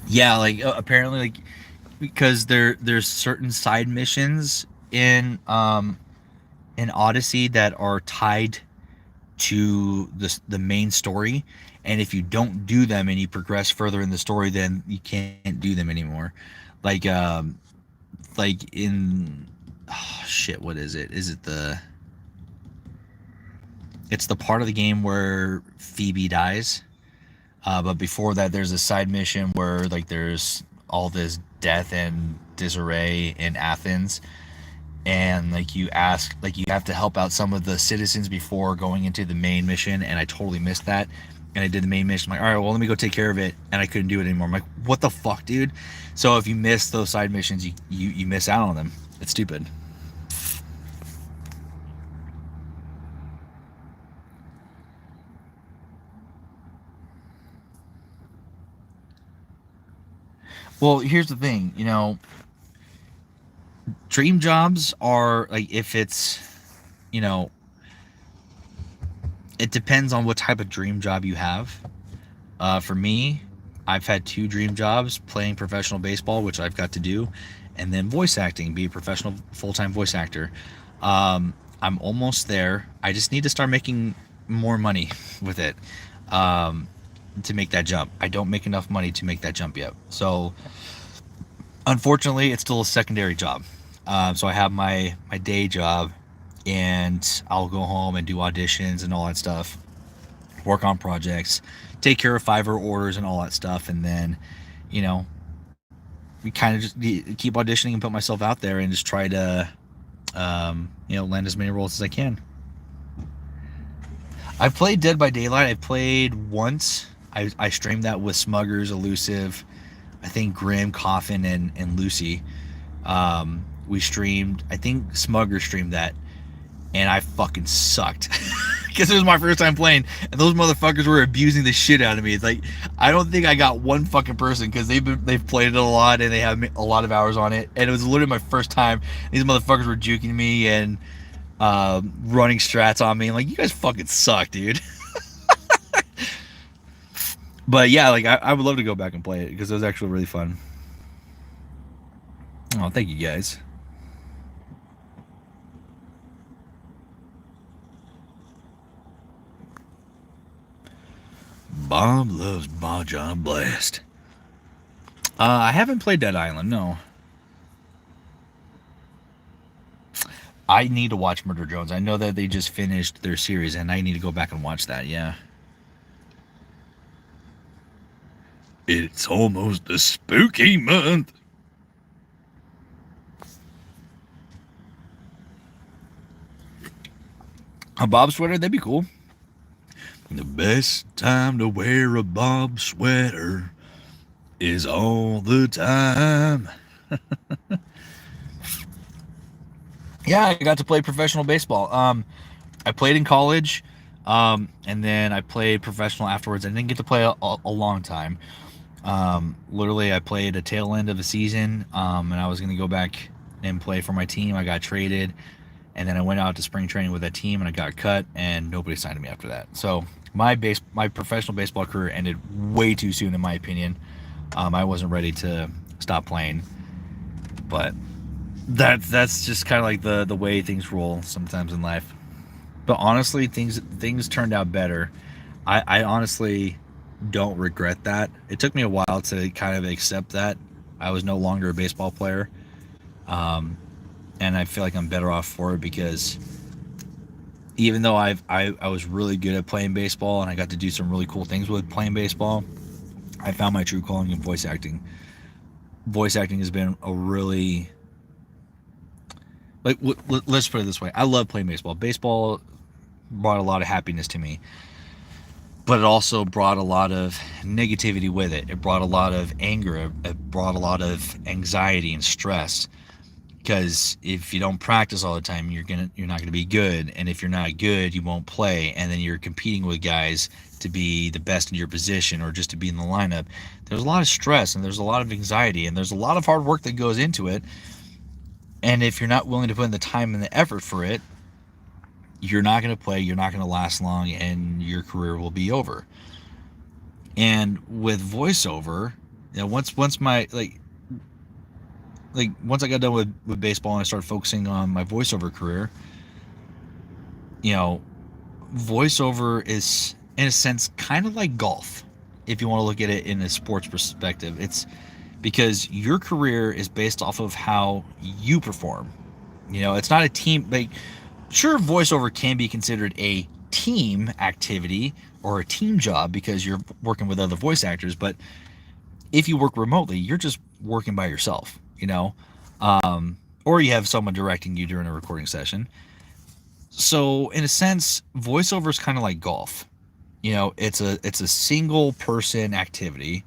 Yeah, like apparently, like, because there's certain side missions in Odyssey that are tied to the main story, and if you don't do them and you progress further in the story, then you can't do them anymore. Like in shit, what is it? Is it it's the part of the game where Phoebe dies, but before that there's a side mission where like there's all this death and disarray in Athens, and like you have to help out some of the citizens before going into the main mission, and I totally missed that. And I did the main mission. I'm like, all right, well, let me go take care of it, and I couldn't do it anymore. I'm like, what the fuck, dude? So if you miss those side missions, you miss out on them. It's stupid. Well, here's the thing, dream jobs are like, if it's, it depends on what type of dream job you have. For me, I've had 2 dream jobs: playing professional baseball, which I've got to do, and then voice acting, be a professional full-time voice actor. I'm almost there. I just need to start making more money with it to make that jump. I don't make enough money to make that jump yet. So unfortunately, it's still a secondary job. So I have my day job, and I'll go home and do auditions and all that stuff, work on projects, take care of Fiverr orders and all that stuff, and then, we kind of just keep auditioning and put myself out there and just try to, land as many roles as I can. I've played Dead by Daylight. I've played once. I streamed that with Smuggers, Elusive, I think Grim, Coffin, and Lucy. We streamed, I think Smugger streamed that, and I fucking sucked because it was my first time playing, and those motherfuckers were abusing the shit out of me. It's like, I don't think I got one fucking person, because they've played it a lot and they have a lot of hours on it, and it was literally my first time. These motherfuckers were juking me and running strats on me. I'm like, you guys fucking suck, dude. But yeah, like I would love to go back and play it, because it was actually really fun. Oh, thank you guys. Bob loves Mahjong Blast. I haven't played Dead Island, no. I need to watch Murder Jones. I know that they just finished their series, and I need to go back and watch that, yeah. It's almost the spooky month. A Bob sweater, that'd be cool. The best time to wear a Bob sweater is all the time. Yeah, I got to play professional baseball. I played in college, and then I played professional afterwards. I didn't get to play a long time. Literally, I played a tail end of the season, and I was going to go back and play for my team. I got traded, and then I went out to spring training with that team, and I got cut, and nobody signed me after that. So my professional baseball career ended way too soon, in my opinion. I wasn't ready to stop playing, but that's just kind of like the way things roll sometimes in life. But honestly, things turned out better. I honestly don't regret that. It took me a while to kind of accept that I was no longer a baseball player, and I feel like I'm better off for it, because even though I was really good at playing baseball, and I got to do some really cool things with playing baseball, I found my true calling in voice acting. Voice acting has been a really, like, let's put it this way. I love playing baseball. Baseball brought a lot of happiness to me, but it also brought a lot of negativity with it. It brought a lot of anger. It brought a lot of anxiety and stress, because if you don't practice all the time, you're not gonna be good, and if you're not good, you won't play, and then you're competing with guys to be the best in your position or just to be in the lineup. There's a lot of stress, and there's a lot of anxiety, and there's a lot of hard work that goes into it. And if you're not willing to put in the time and the effort for it, you're not going to play, you're not going to last long, and your career will be over. And with voiceover, you know, once my once I got done with baseball and I started focusing on my voiceover career, you know, voiceover is, in a sense, kind of like golf, if you want to look at it in a sports perspective. It's because your career is based off of how you perform. You know, it's not a team. Like, sure, voiceover can be considered a team activity or a team job because you're working with other voice actors, but if you work remotely, you're just working by yourself, you know, or you have someone directing you during a recording session. So in a sense, voiceover is kind of like golf. You know, it's a single person activity,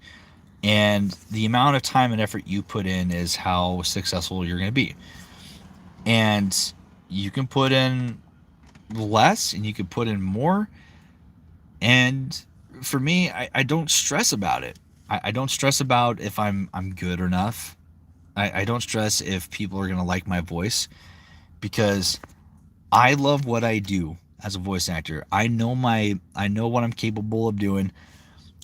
and the amount of time and effort you put in is how successful you're going to be. And you can put in less and you can put in more. And for me, I don't stress about it. I don't stress about if I'm good enough. I don't stress if people are going to like my voice, because I love what I do as a voice actor. I know what I'm capable of doing.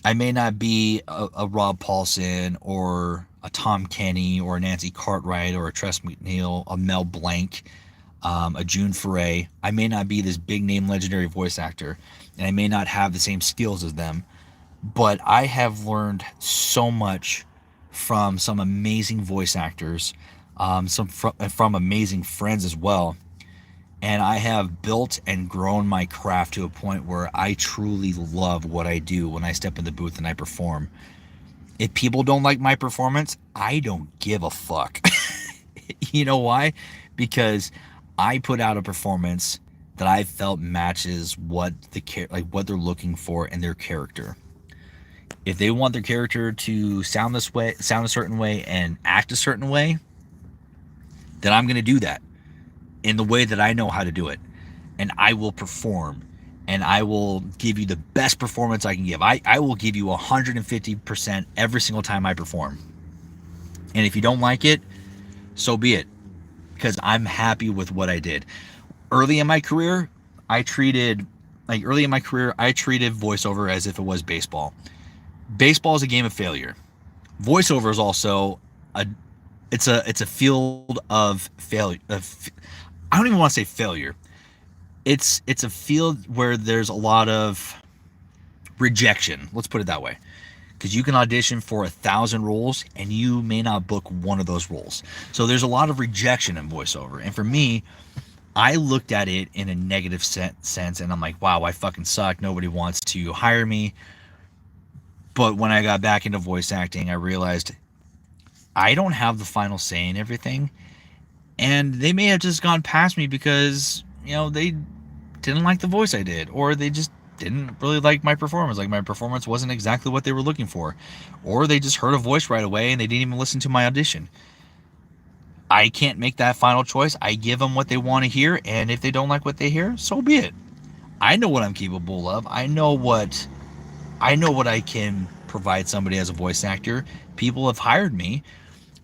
I may not be a Rob Paulson or a Tom Kenny or a Nancy Cartwright or a Tress McNeil, a Mel Blanc, a June Foray. I may not be this big name legendary voice actor, and I may not have the same skills as them, but I have learned so much from some amazing voice actors, from amazing friends as well. And I have built and grown my craft to a point where I truly love what I do when I step in the booth and I perform. If people don't like my performance, I don't give a fuck. You know why? Because I put out a performance that I felt matches what what they're looking for in their character. If they want their character to sound a certain way and act a certain way, then I'm going to do that in the way that I know how to do it, and I will perform and I will give you the best performance I can give. I will give you 150% every single time I perform. And if you don't like it, so be it, because I'm happy with what I did. Early in my career, I treated voiceover as if it was baseball. Baseball is a game of failure. Voiceover is also it's a field of failure. I don't even want to say failure. It's a field where there's a lot of rejection. Let's put it that way. Because you can audition for 1,000 roles and you may not book one of those roles. So there's a lot of rejection in voiceover. And for me, I looked at it in a negative sense, and I'm like, wow, I fucking suck. Nobody wants to hire me. But when I got back into voice acting, I realized I don't have the final say in everything. And they may have just gone past me because, they didn't like the voice I did, or they just didn't really like my performance. Like, my performance wasn't exactly what they were looking for, or they just heard a voice right away and they didn't even listen to my audition. I can't make that final choice. I give them what they want to hear, and if they don't like what they hear, so be it. I know what I'm capable of. I know what I can provide somebody as a voice actor. People have hired me.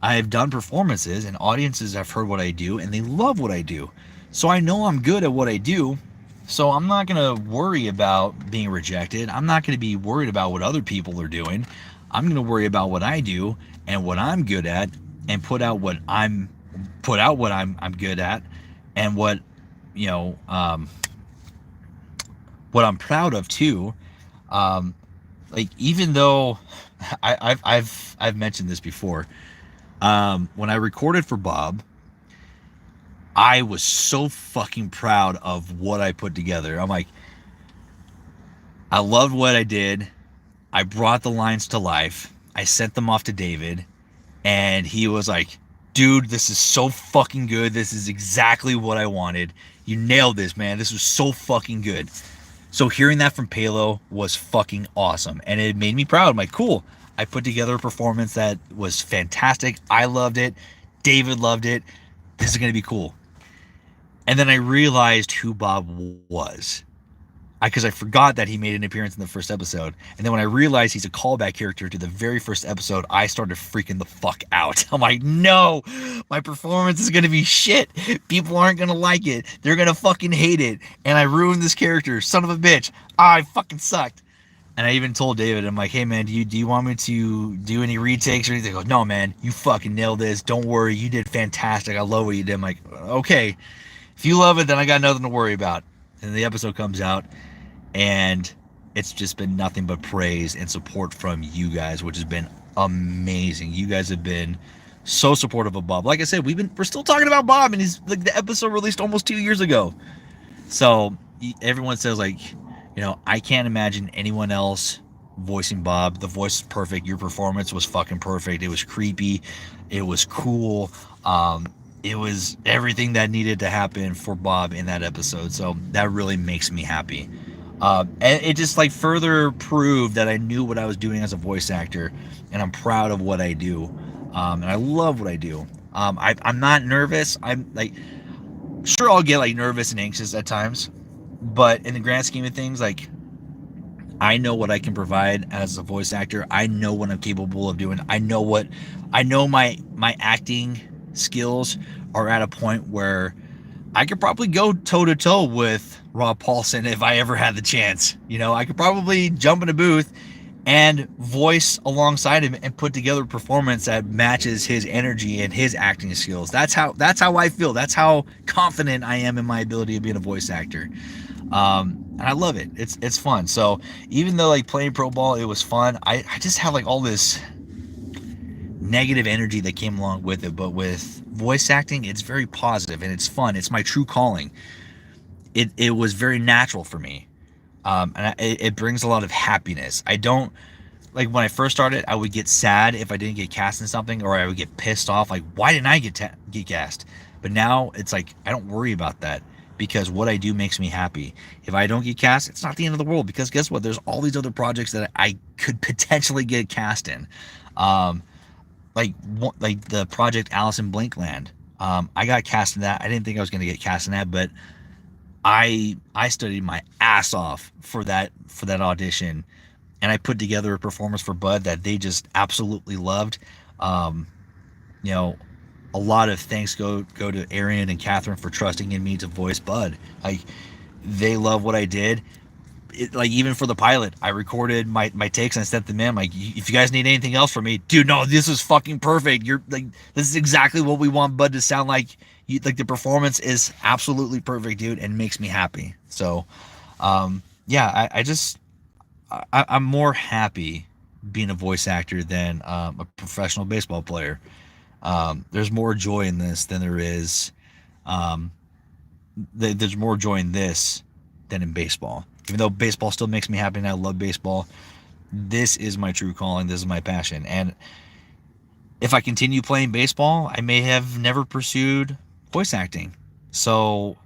I have done performances, and audiences have heard what I do, and they love what I do. So I know I'm good at what I do. So I'm not going to worry about being rejected. I'm not going to be worried about what other people are doing. I'm going to worry about what I do and what I'm good at, and put out what I'm good at, and what I'm proud of too. Like, even though I've mentioned this before, when I recorded for Bob, I was so fucking proud of what I put together. I'm like, I loved what I did. I brought the lines to life. I sent them off to David, and he was like, dude, this is so fucking good. This is exactly what I wanted. You nailed this, man. This was so fucking good. So hearing that from Palo was fucking awesome, and it made me proud. I'm like, cool. I put together a performance that was fantastic. I loved it. David loved it. This is going to be cool. And then I realized who Bob was, because I forgot that he made an appearance in the first episode. And then when I realized he's a callback character to the very first episode, I started freaking the fuck out. I'm like, no, my performance is going to be shit. People aren't going to like it. They're going to fucking hate it. And I ruined this character. Son of a bitch. I fucking sucked. And I even told David, I'm like, hey man, do you want me to do any retakes or anything? He goes, no man, you fucking nailed this. Don't worry. You did fantastic. I love what you did. I'm like, okay, if you love it, then I got nothing to worry about. And the episode comes out, and it's just been nothing but praise and support from you guys, which has been amazing. You guys have been so supportive of Bob. Like I said, we're still talking about Bob, and he's like, the episode released almost 2 years ago. So everyone says, like, I can't imagine anyone else voicing Bob. The voice is perfect. Your performance was fucking perfect. It was creepy. It was cool. It was everything that needed to happen for Bob in that episode. So that really makes me happy. And it just like further proved that I knew what I was doing as a voice actor, and I'm proud of what I do. And I love what I do. I'm not nervous. I'm like, sure, I'll get like nervous and anxious at times, but in the grand scheme of things, like, I know what I can provide as a voice actor. I know what I'm capable of doing. I know my acting skills are at a point where I could probably go toe to toe with Rob Paulson if I ever had the chance. I could probably jump in a booth and voice alongside him and put together a performance that matches his energy and his acting skills. That's how I feel. That's how confident I am in my ability of being a voice actor. And I love it. It's fun. So even though like playing pro ball, it was fun, I just have like all this negative energy that came along with it. But with voice acting, it's very positive and it's fun. It's my true calling. It was very natural for me. And it brings a lot of happiness. I don't, like, when I first started, I would get sad if I didn't get cast in something, or I would get pissed off, like, why didn't I get cast? But now it's like, I don't worry about that, because what I do makes me happy. If I don't get cast, it's not the end of the world, because guess what? There's all these other projects that I could potentially get cast in. Like the project Alice in Blinkland. I got cast in that. I didn't think I was going to get cast in that, but I studied my ass off for that audition, and I put together a performance for Bud that they just absolutely loved. Um, you know, a lot of thanks go to Arian and Catherine for trusting in me to voice Bud. Like, they love what I did. Like, even for the pilot, I recorded my takes and I sent them in. Like, if you guys need anything else from me, dude, no, this is fucking perfect. You're like, this is exactly what we want Bud to sound like. Like, the performance is absolutely perfect, dude, and makes me happy. So, yeah, I'm more happy being a voice actor than a professional baseball player. There's more joy in this than there is. Um, there's more joy in this than in baseball. Even though baseball still makes me happy and I love baseball, this is my true calling. This is my passion. And if I continue playing baseball, I may have never pursued voice acting. So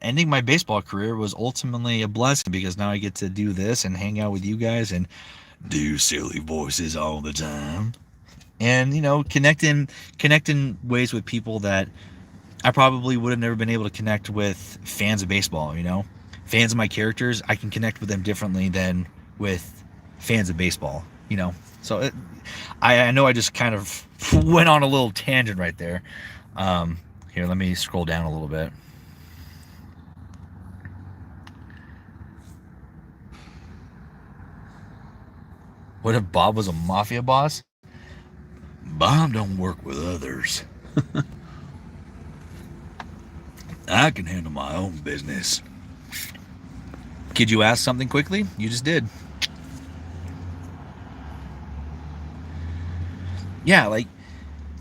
ending my baseball career was ultimately a blessing, because now I get to do this and hang out with you guys and do silly voices all the time. And, you know, connecting ways with people that I probably would have never been able to connect with fans of baseball, you know? Fans of my characters, I can connect with them differently than with fans of baseball, you know? So I know I just kind of went on a little tangent right there. Here, let me scroll down a little bit. What if Bob was a mafia boss? Bob don't work with others. I can handle my own business. Could you ask something quickly? You just did. Yeah, like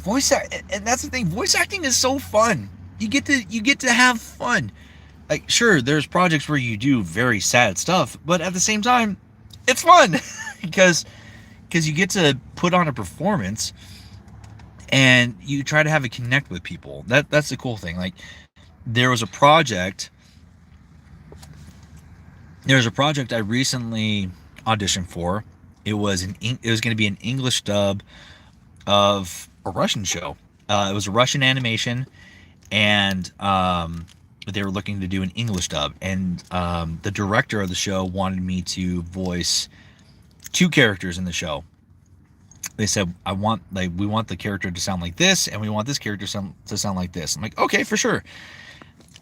and that's the thing. Voice acting is so fun. You get to have fun. Like, sure, there's projects where you do very sad stuff, but at the same time, it's fun because you get to put on a performance and you try to have it connect with people. That's the cool thing. Like, there was a project I recently auditioned for. It was going to be an English dub of a Russian show. It was a Russian animation, and they were looking to do an English dub. And the director of the show wanted me to voice two characters in the show. They said, we want the character to sound like this, and we want this character to sound like this. I'm like, okay, for sure.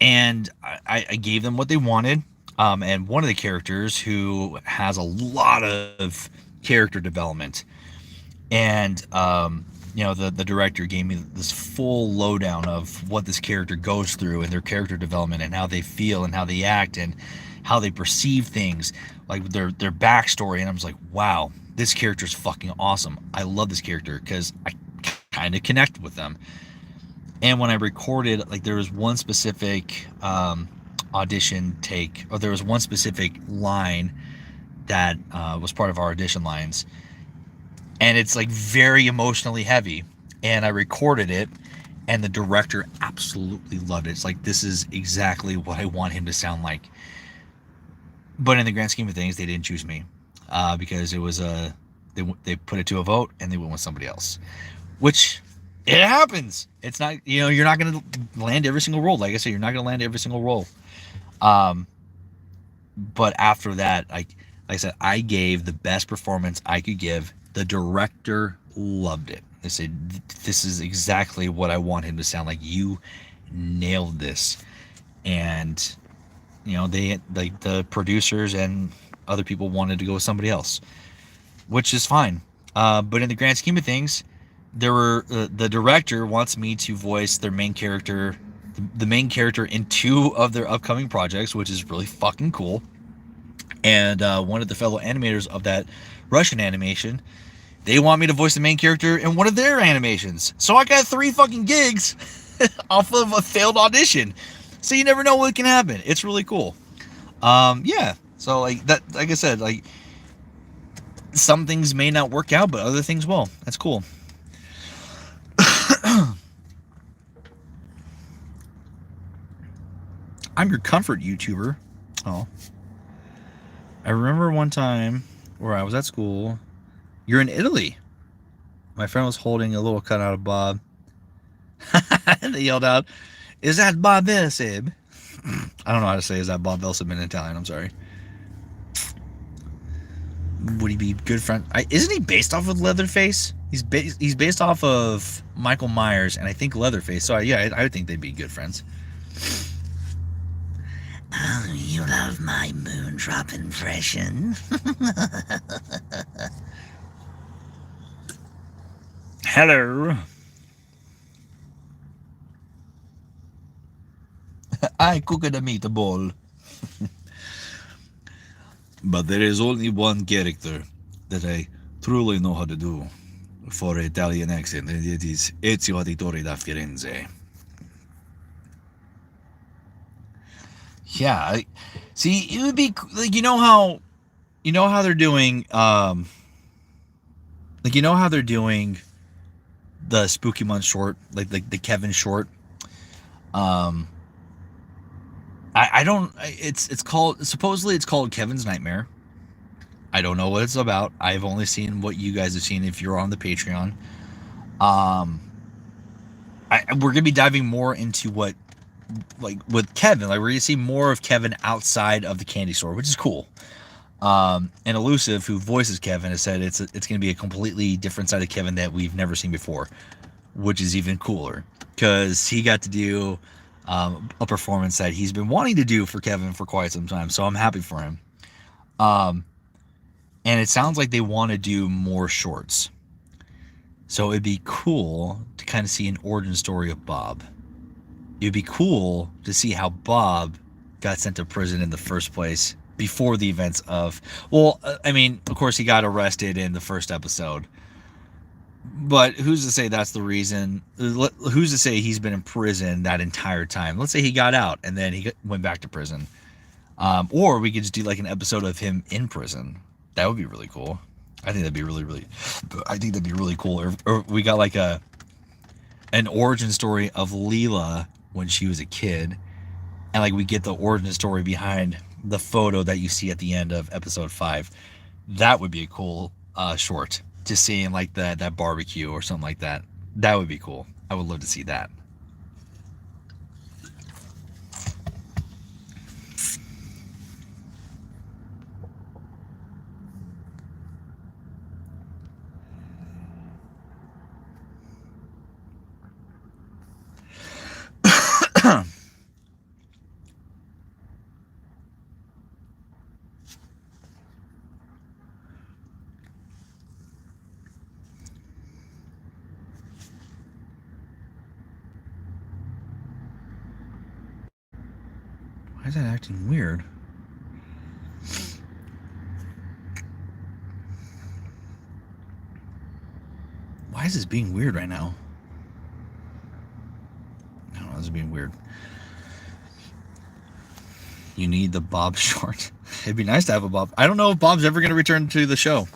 And I gave them what they wanted. And one of the characters, who has a lot of character development, and the director gave me this full lowdown of what this character goes through and their character development and how they feel and how they act and how they perceive things, like their backstory. And I was like, wow, this character is fucking awesome. I love this character because I kind of connect with them. And when I recorded, like, there was one specific audition take, or there was one specific line that was part of our audition lines, and it's like very emotionally heavy, and I recorded it, and the director absolutely loved it. It's like, this is exactly what I want him to sound like. But in the grand scheme of things, they didn't choose me because it was they put it to a vote and they went with somebody else, which, it happens. It's not, you're not going to land every single role. Like I said, you're not going to land every single role. But after that, like I said, I gave the best performance I could give. The director loved it. They said, this is exactly what I want him to sound like. You nailed this. And, they, like, the producers and other people wanted to go with somebody else, which is fine. But in the grand scheme of things, the director wants me to voice their main character, the main character in two of their upcoming projects, which is really fucking cool. And one of the fellow animators of that Russian animation, they want me to voice the main character in one of their animations. So I got 3 fucking gigs off of a failed audition. So you never know what can happen. It's really cool. Yeah. So, like that, like I said, like, some things may not work out, but other things will. That's cool. I'm your comfort YouTuber. Oh. I remember one time where I was at school. You're in Italy. My friend was holding a little cutout of Bob. And they yelled out, "Is that Bob Sib?" I don't know how to say, is that Bob Elsman in Italian? I'm sorry. Would he be good friend? Isn't he based off of Leatherface? He's based off of Michael Myers and I think Leatherface. So yeah, I would think they'd be good friends. Oh, you love my moondrop impression. Hello. I cooked a meatball. But there is only one character that I truly know how to do for an Italian accent, and it is Ezio Auditore da Firenze. Yeah, see, it would be like, you know how they're doing the Spooky Month short, like the Kevin short. I don't. It's called, supposedly it's called Kevin's Nightmare. I don't know what it's about. I've only seen what you guys have seen if you're on the Patreon. We're gonna be diving more into what, like with Kevin, like we're gonna see more of Kevin outside of the candy store, which is cool. And Elusive, who voices Kevin, has said it's gonna be a completely different side of Kevin that we've never seen before, which is even cooler because he got to do a performance that he's been wanting to do for Kevin for quite some time. So I'm happy for him. And it sounds like they want to do more shorts. So it'd be cool to kind of see an origin story of Bob. It'd be cool to see how Bob got sent to prison in the first place before the events of, well, I mean, of course he got arrested in the first episode. But who's to say that's the reason? Who's to say he's been in prison that entire time? Let's say he got out and then he went back to prison. Or we could just do like an episode of him in prison. That would be really cool. I think that'd be really cool. Or we got like an origin story of Leela when she was a kid. And like we get the origin story behind the photo that you see at the end of episode 5. That would be a cool short. Just seeing like that barbecue or something like that. That would be cool. I would love to see that. Why is that acting weird? Why is this being weird right now? I don't know, this is being weird. You need the Bob short. It'd be nice to have a Bob. I don't know if Bob's ever going to return to the show.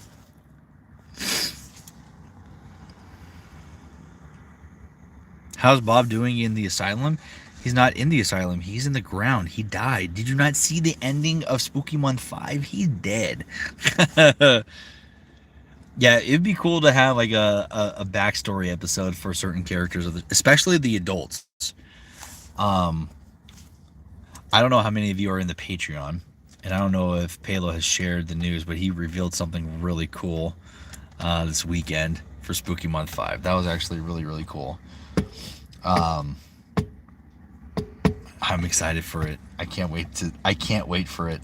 How's Bob doing in the asylum? He's not in the asylum. He's in the ground. He died. Did you not see the ending of Spooky Month 5? He's dead. Yeah, it'd be cool to have like a backstory episode for certain characters, especially the adults. I don't know how many of you are in the Patreon, and I don't know if Palo has shared the news, but he revealed something really cool this weekend for Spooky Month 5. That was actually really cool. I'm excited for it. I can't wait for it.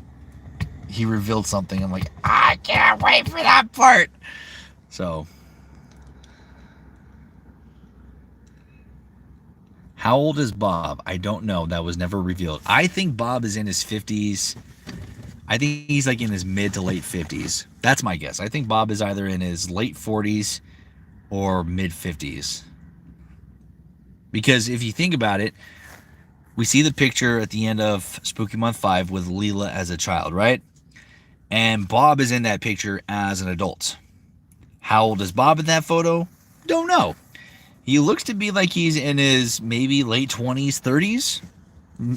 He revealed something. I'm like, I can't wait for that part. So, how old is Bob? I don't know. That was never revealed. I think Bob is in his 50s. I think he's like in his mid to late 50s. That's my guess. I think Bob is either in his late 40s or mid 50s. Because if you think about it, we see the picture at the end of Spooky Month 5 with Leela as a child, right? And Bob is in that picture as an adult. How old is Bob in that photo? Don't know. He looks to be like he's in his maybe late 20s, 30s.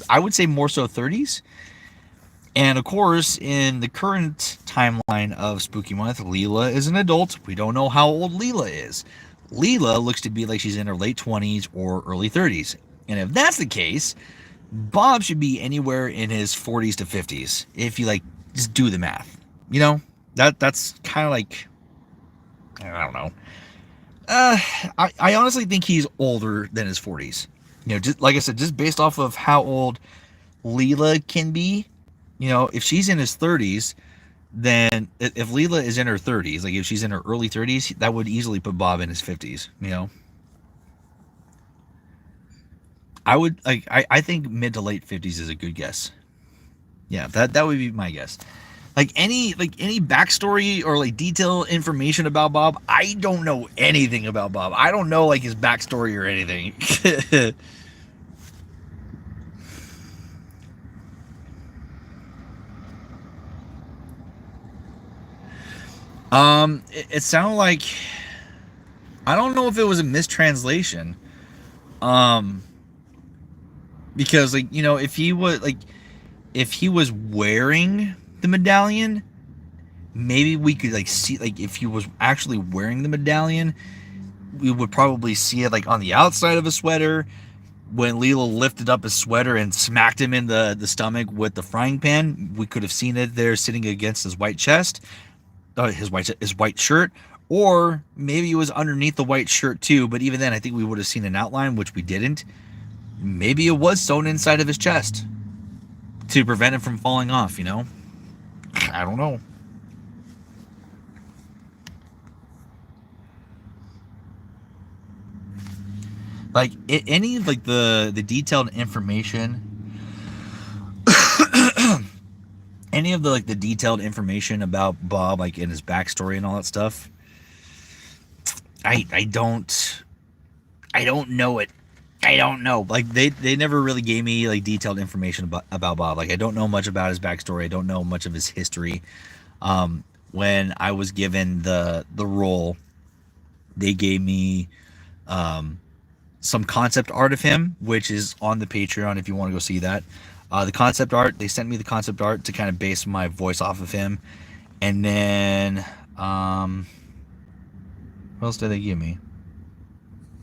I would say more so 30s. And of course, in the current timeline of Spooky Month, Leela is an adult. We don't know how old Leela is. Leela looks to be like she's in her late 20s or early 30s. And if that's the case, Bob should be anywhere in his 40s to 50s if you like just do the math. You know, that's kind of like, I don't know. I honestly think he's older than his 40s. You know, just like I said, just based off of how old Leela can be. You know, if she's in his 30s, then if Leela is in her 30s, like if she's in her early 30s, that would easily put Bob in his 50s. You know, I think mid to late 50s is a good guess. Yeah, that would be my guess. Any backstory or like detailed information about Bob, I don't know anything about Bob. I don't know like his backstory or anything. It sounded like, I don't know if it was a mistranslation. Because like, you know, if he was wearing the medallion, maybe we could like see, like if he was actually wearing the medallion, we would probably see it like on the outside of his sweater when Leela lifted up his sweater and smacked him in the stomach with the frying pan. We could have seen it there sitting against his white chest, his white shirt, or maybe it was underneath the white shirt too. But even then, I think we would have seen an outline, which we didn't. Maybe it was sewn inside of his chest to prevent it from falling off. You know, I don't know. Like any like the detailed information, any of the like the detailed information about Bob, like in his backstory and all that stuff, I don't know it. I don't know. Like they never really gave me like detailed information about Bob. Like I don't know much about his backstory. I don't know much of his history. When I was given the role, they gave me some concept art of him, which is on the Patreon if you want to go see that. The concept art, they sent me the concept art to kind of base my voice off of him. And then, what else did they give me?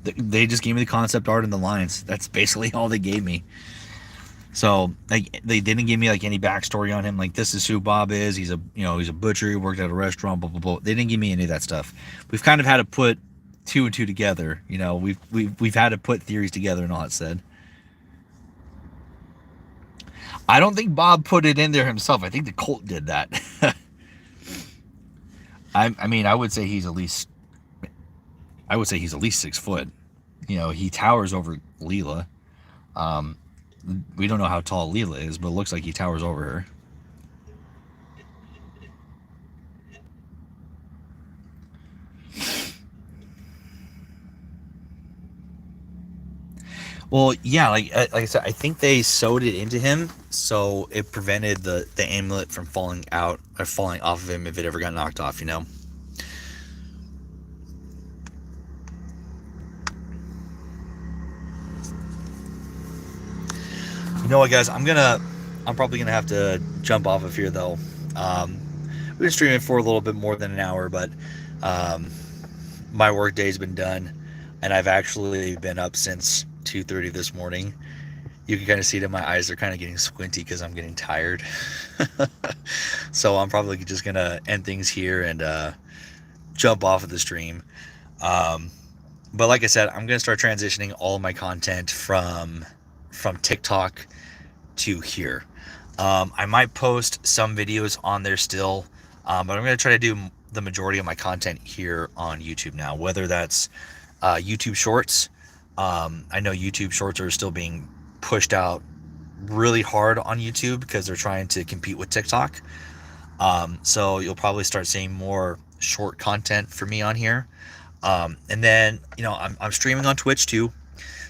They just gave me the concept art and the lines. That's basically all they gave me. So like they didn't give me like any backstory on him. Like this is who Bob is. He's a butcher. He worked at a restaurant. Blah blah blah. They didn't give me any of that stuff. We've kind of had to put two and two together. You know, we've had to put theories together and all that said. I don't think Bob put it in there himself. I think the cult did that. I mean, I would say he's at least 6 foot. You know, he towers over Leela. We don't know how tall Leela is, but it looks like he towers over her. Well, yeah, like I said, I think they sewed it into him so it prevented the amulet from falling out or falling off of him if it ever got knocked off. You know. You know what, guys? I'm probably gonna have to jump off of here though. We've been streaming for a little bit more than an hour, but my work day's been done, and I've actually been up since 2:30 this morning. You can kind of see that my eyes are kind of getting squinty because I'm getting tired. So I'm probably just gonna end things here and jump off of the stream. But like I said, I'm gonna start transitioning all of my content from TikTok to here. I might post some videos on there still, but I'm going to try to do the majority of my content here on YouTube now, whether that's YouTube Shorts. I know YouTube Shorts are still being pushed out really hard on YouTube because they're trying to compete with TikTok. So you'll probably start seeing more short content for me on here. And then, you know, I'm streaming on Twitch too.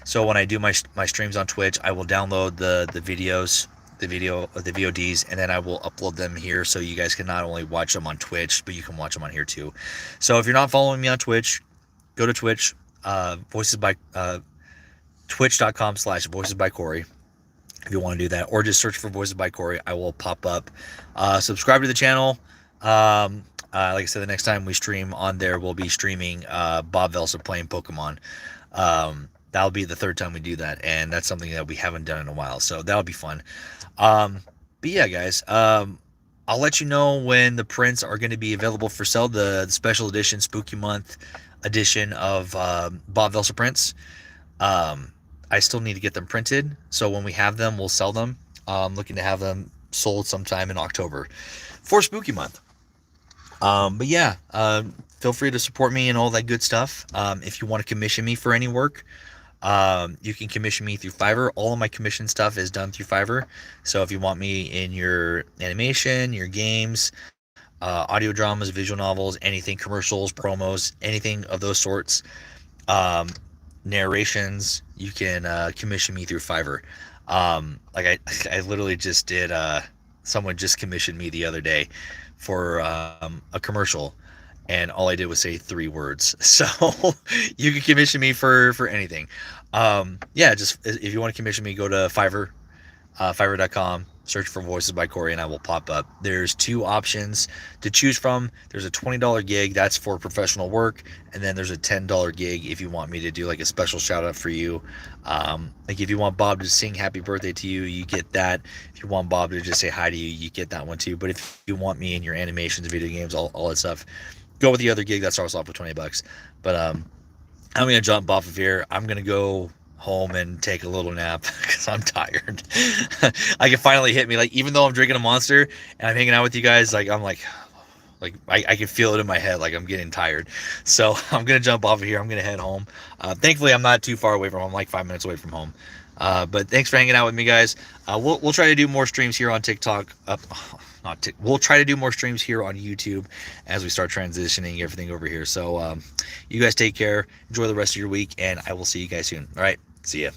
So when I do my streams on Twitch, I will download the videos, the VODs, and then I will upload them here so you guys can not only watch them on Twitch, but you can watch them on here too. So if you're not following me on Twitch, go to Twitch, twitch.com/VoicesByCorey if you want to do that, or just search for Voices by Corey. I will pop up. Subscribe to the channel. Like I said, the next time we stream on there, we'll be streaming Bob Velsa playing Pokemon. that'll be the third time we do that, and that's something that we haven't done in a while, so that'll be fun. But yeah, guys, I'll let you know when the prints are going to be available for sale. The special edition Spooky Month edition of Bob Velser prints. I still need to get them printed, so when we have them, we'll sell them. Looking to have them sold sometime in October for Spooky Month. But yeah, feel free to support me and all that good stuff. If you want to commission me for any work, you can commission me through Fiverr. All of my commission stuff is done through Fiverr. So if you want me in your animation, your games, audio dramas, visual novels, anything, commercials, promos, anything of those sorts, narrations, you can commission me through Fiverr. Like I literally just did, someone just commissioned me the other day for a commercial, and all I did was say 3 words. So you can commission me for anything. Yeah, just if you want to commission me, go to Fiverr, fiverr.com, search for Voices by Corey, and I will pop up. There's 2 options to choose from. There's a $20 gig, that's for professional work, and then there's a $10 gig if you want me to do like a special shout out for you. Like if you want Bob to sing happy birthday to you, you get that. If you want Bob to just say hi to you, you get that one too. But if you want me in your animations, video games, all that stuff, go with the other gig. That starts off with $20. But I'm gonna jump off of here. I'm gonna go home and take a little nap because I'm tired. I can finally hit me, like, even though I'm drinking a Monster and I'm hanging out with you guys, like I'm like I can feel it in my head, like I'm getting tired. So I'm gonna jump off of here. I'm gonna head home. Thankfully I'm not too far away from home, like 5 minutes away from home. But thanks for hanging out with me, guys. We'll try to do more streams here on TikTok. We'll try to do more streams here on YouTube as we start transitioning everything over here. So you guys take care, enjoy the rest of your week, and I will see you guys soon. All right, see ya.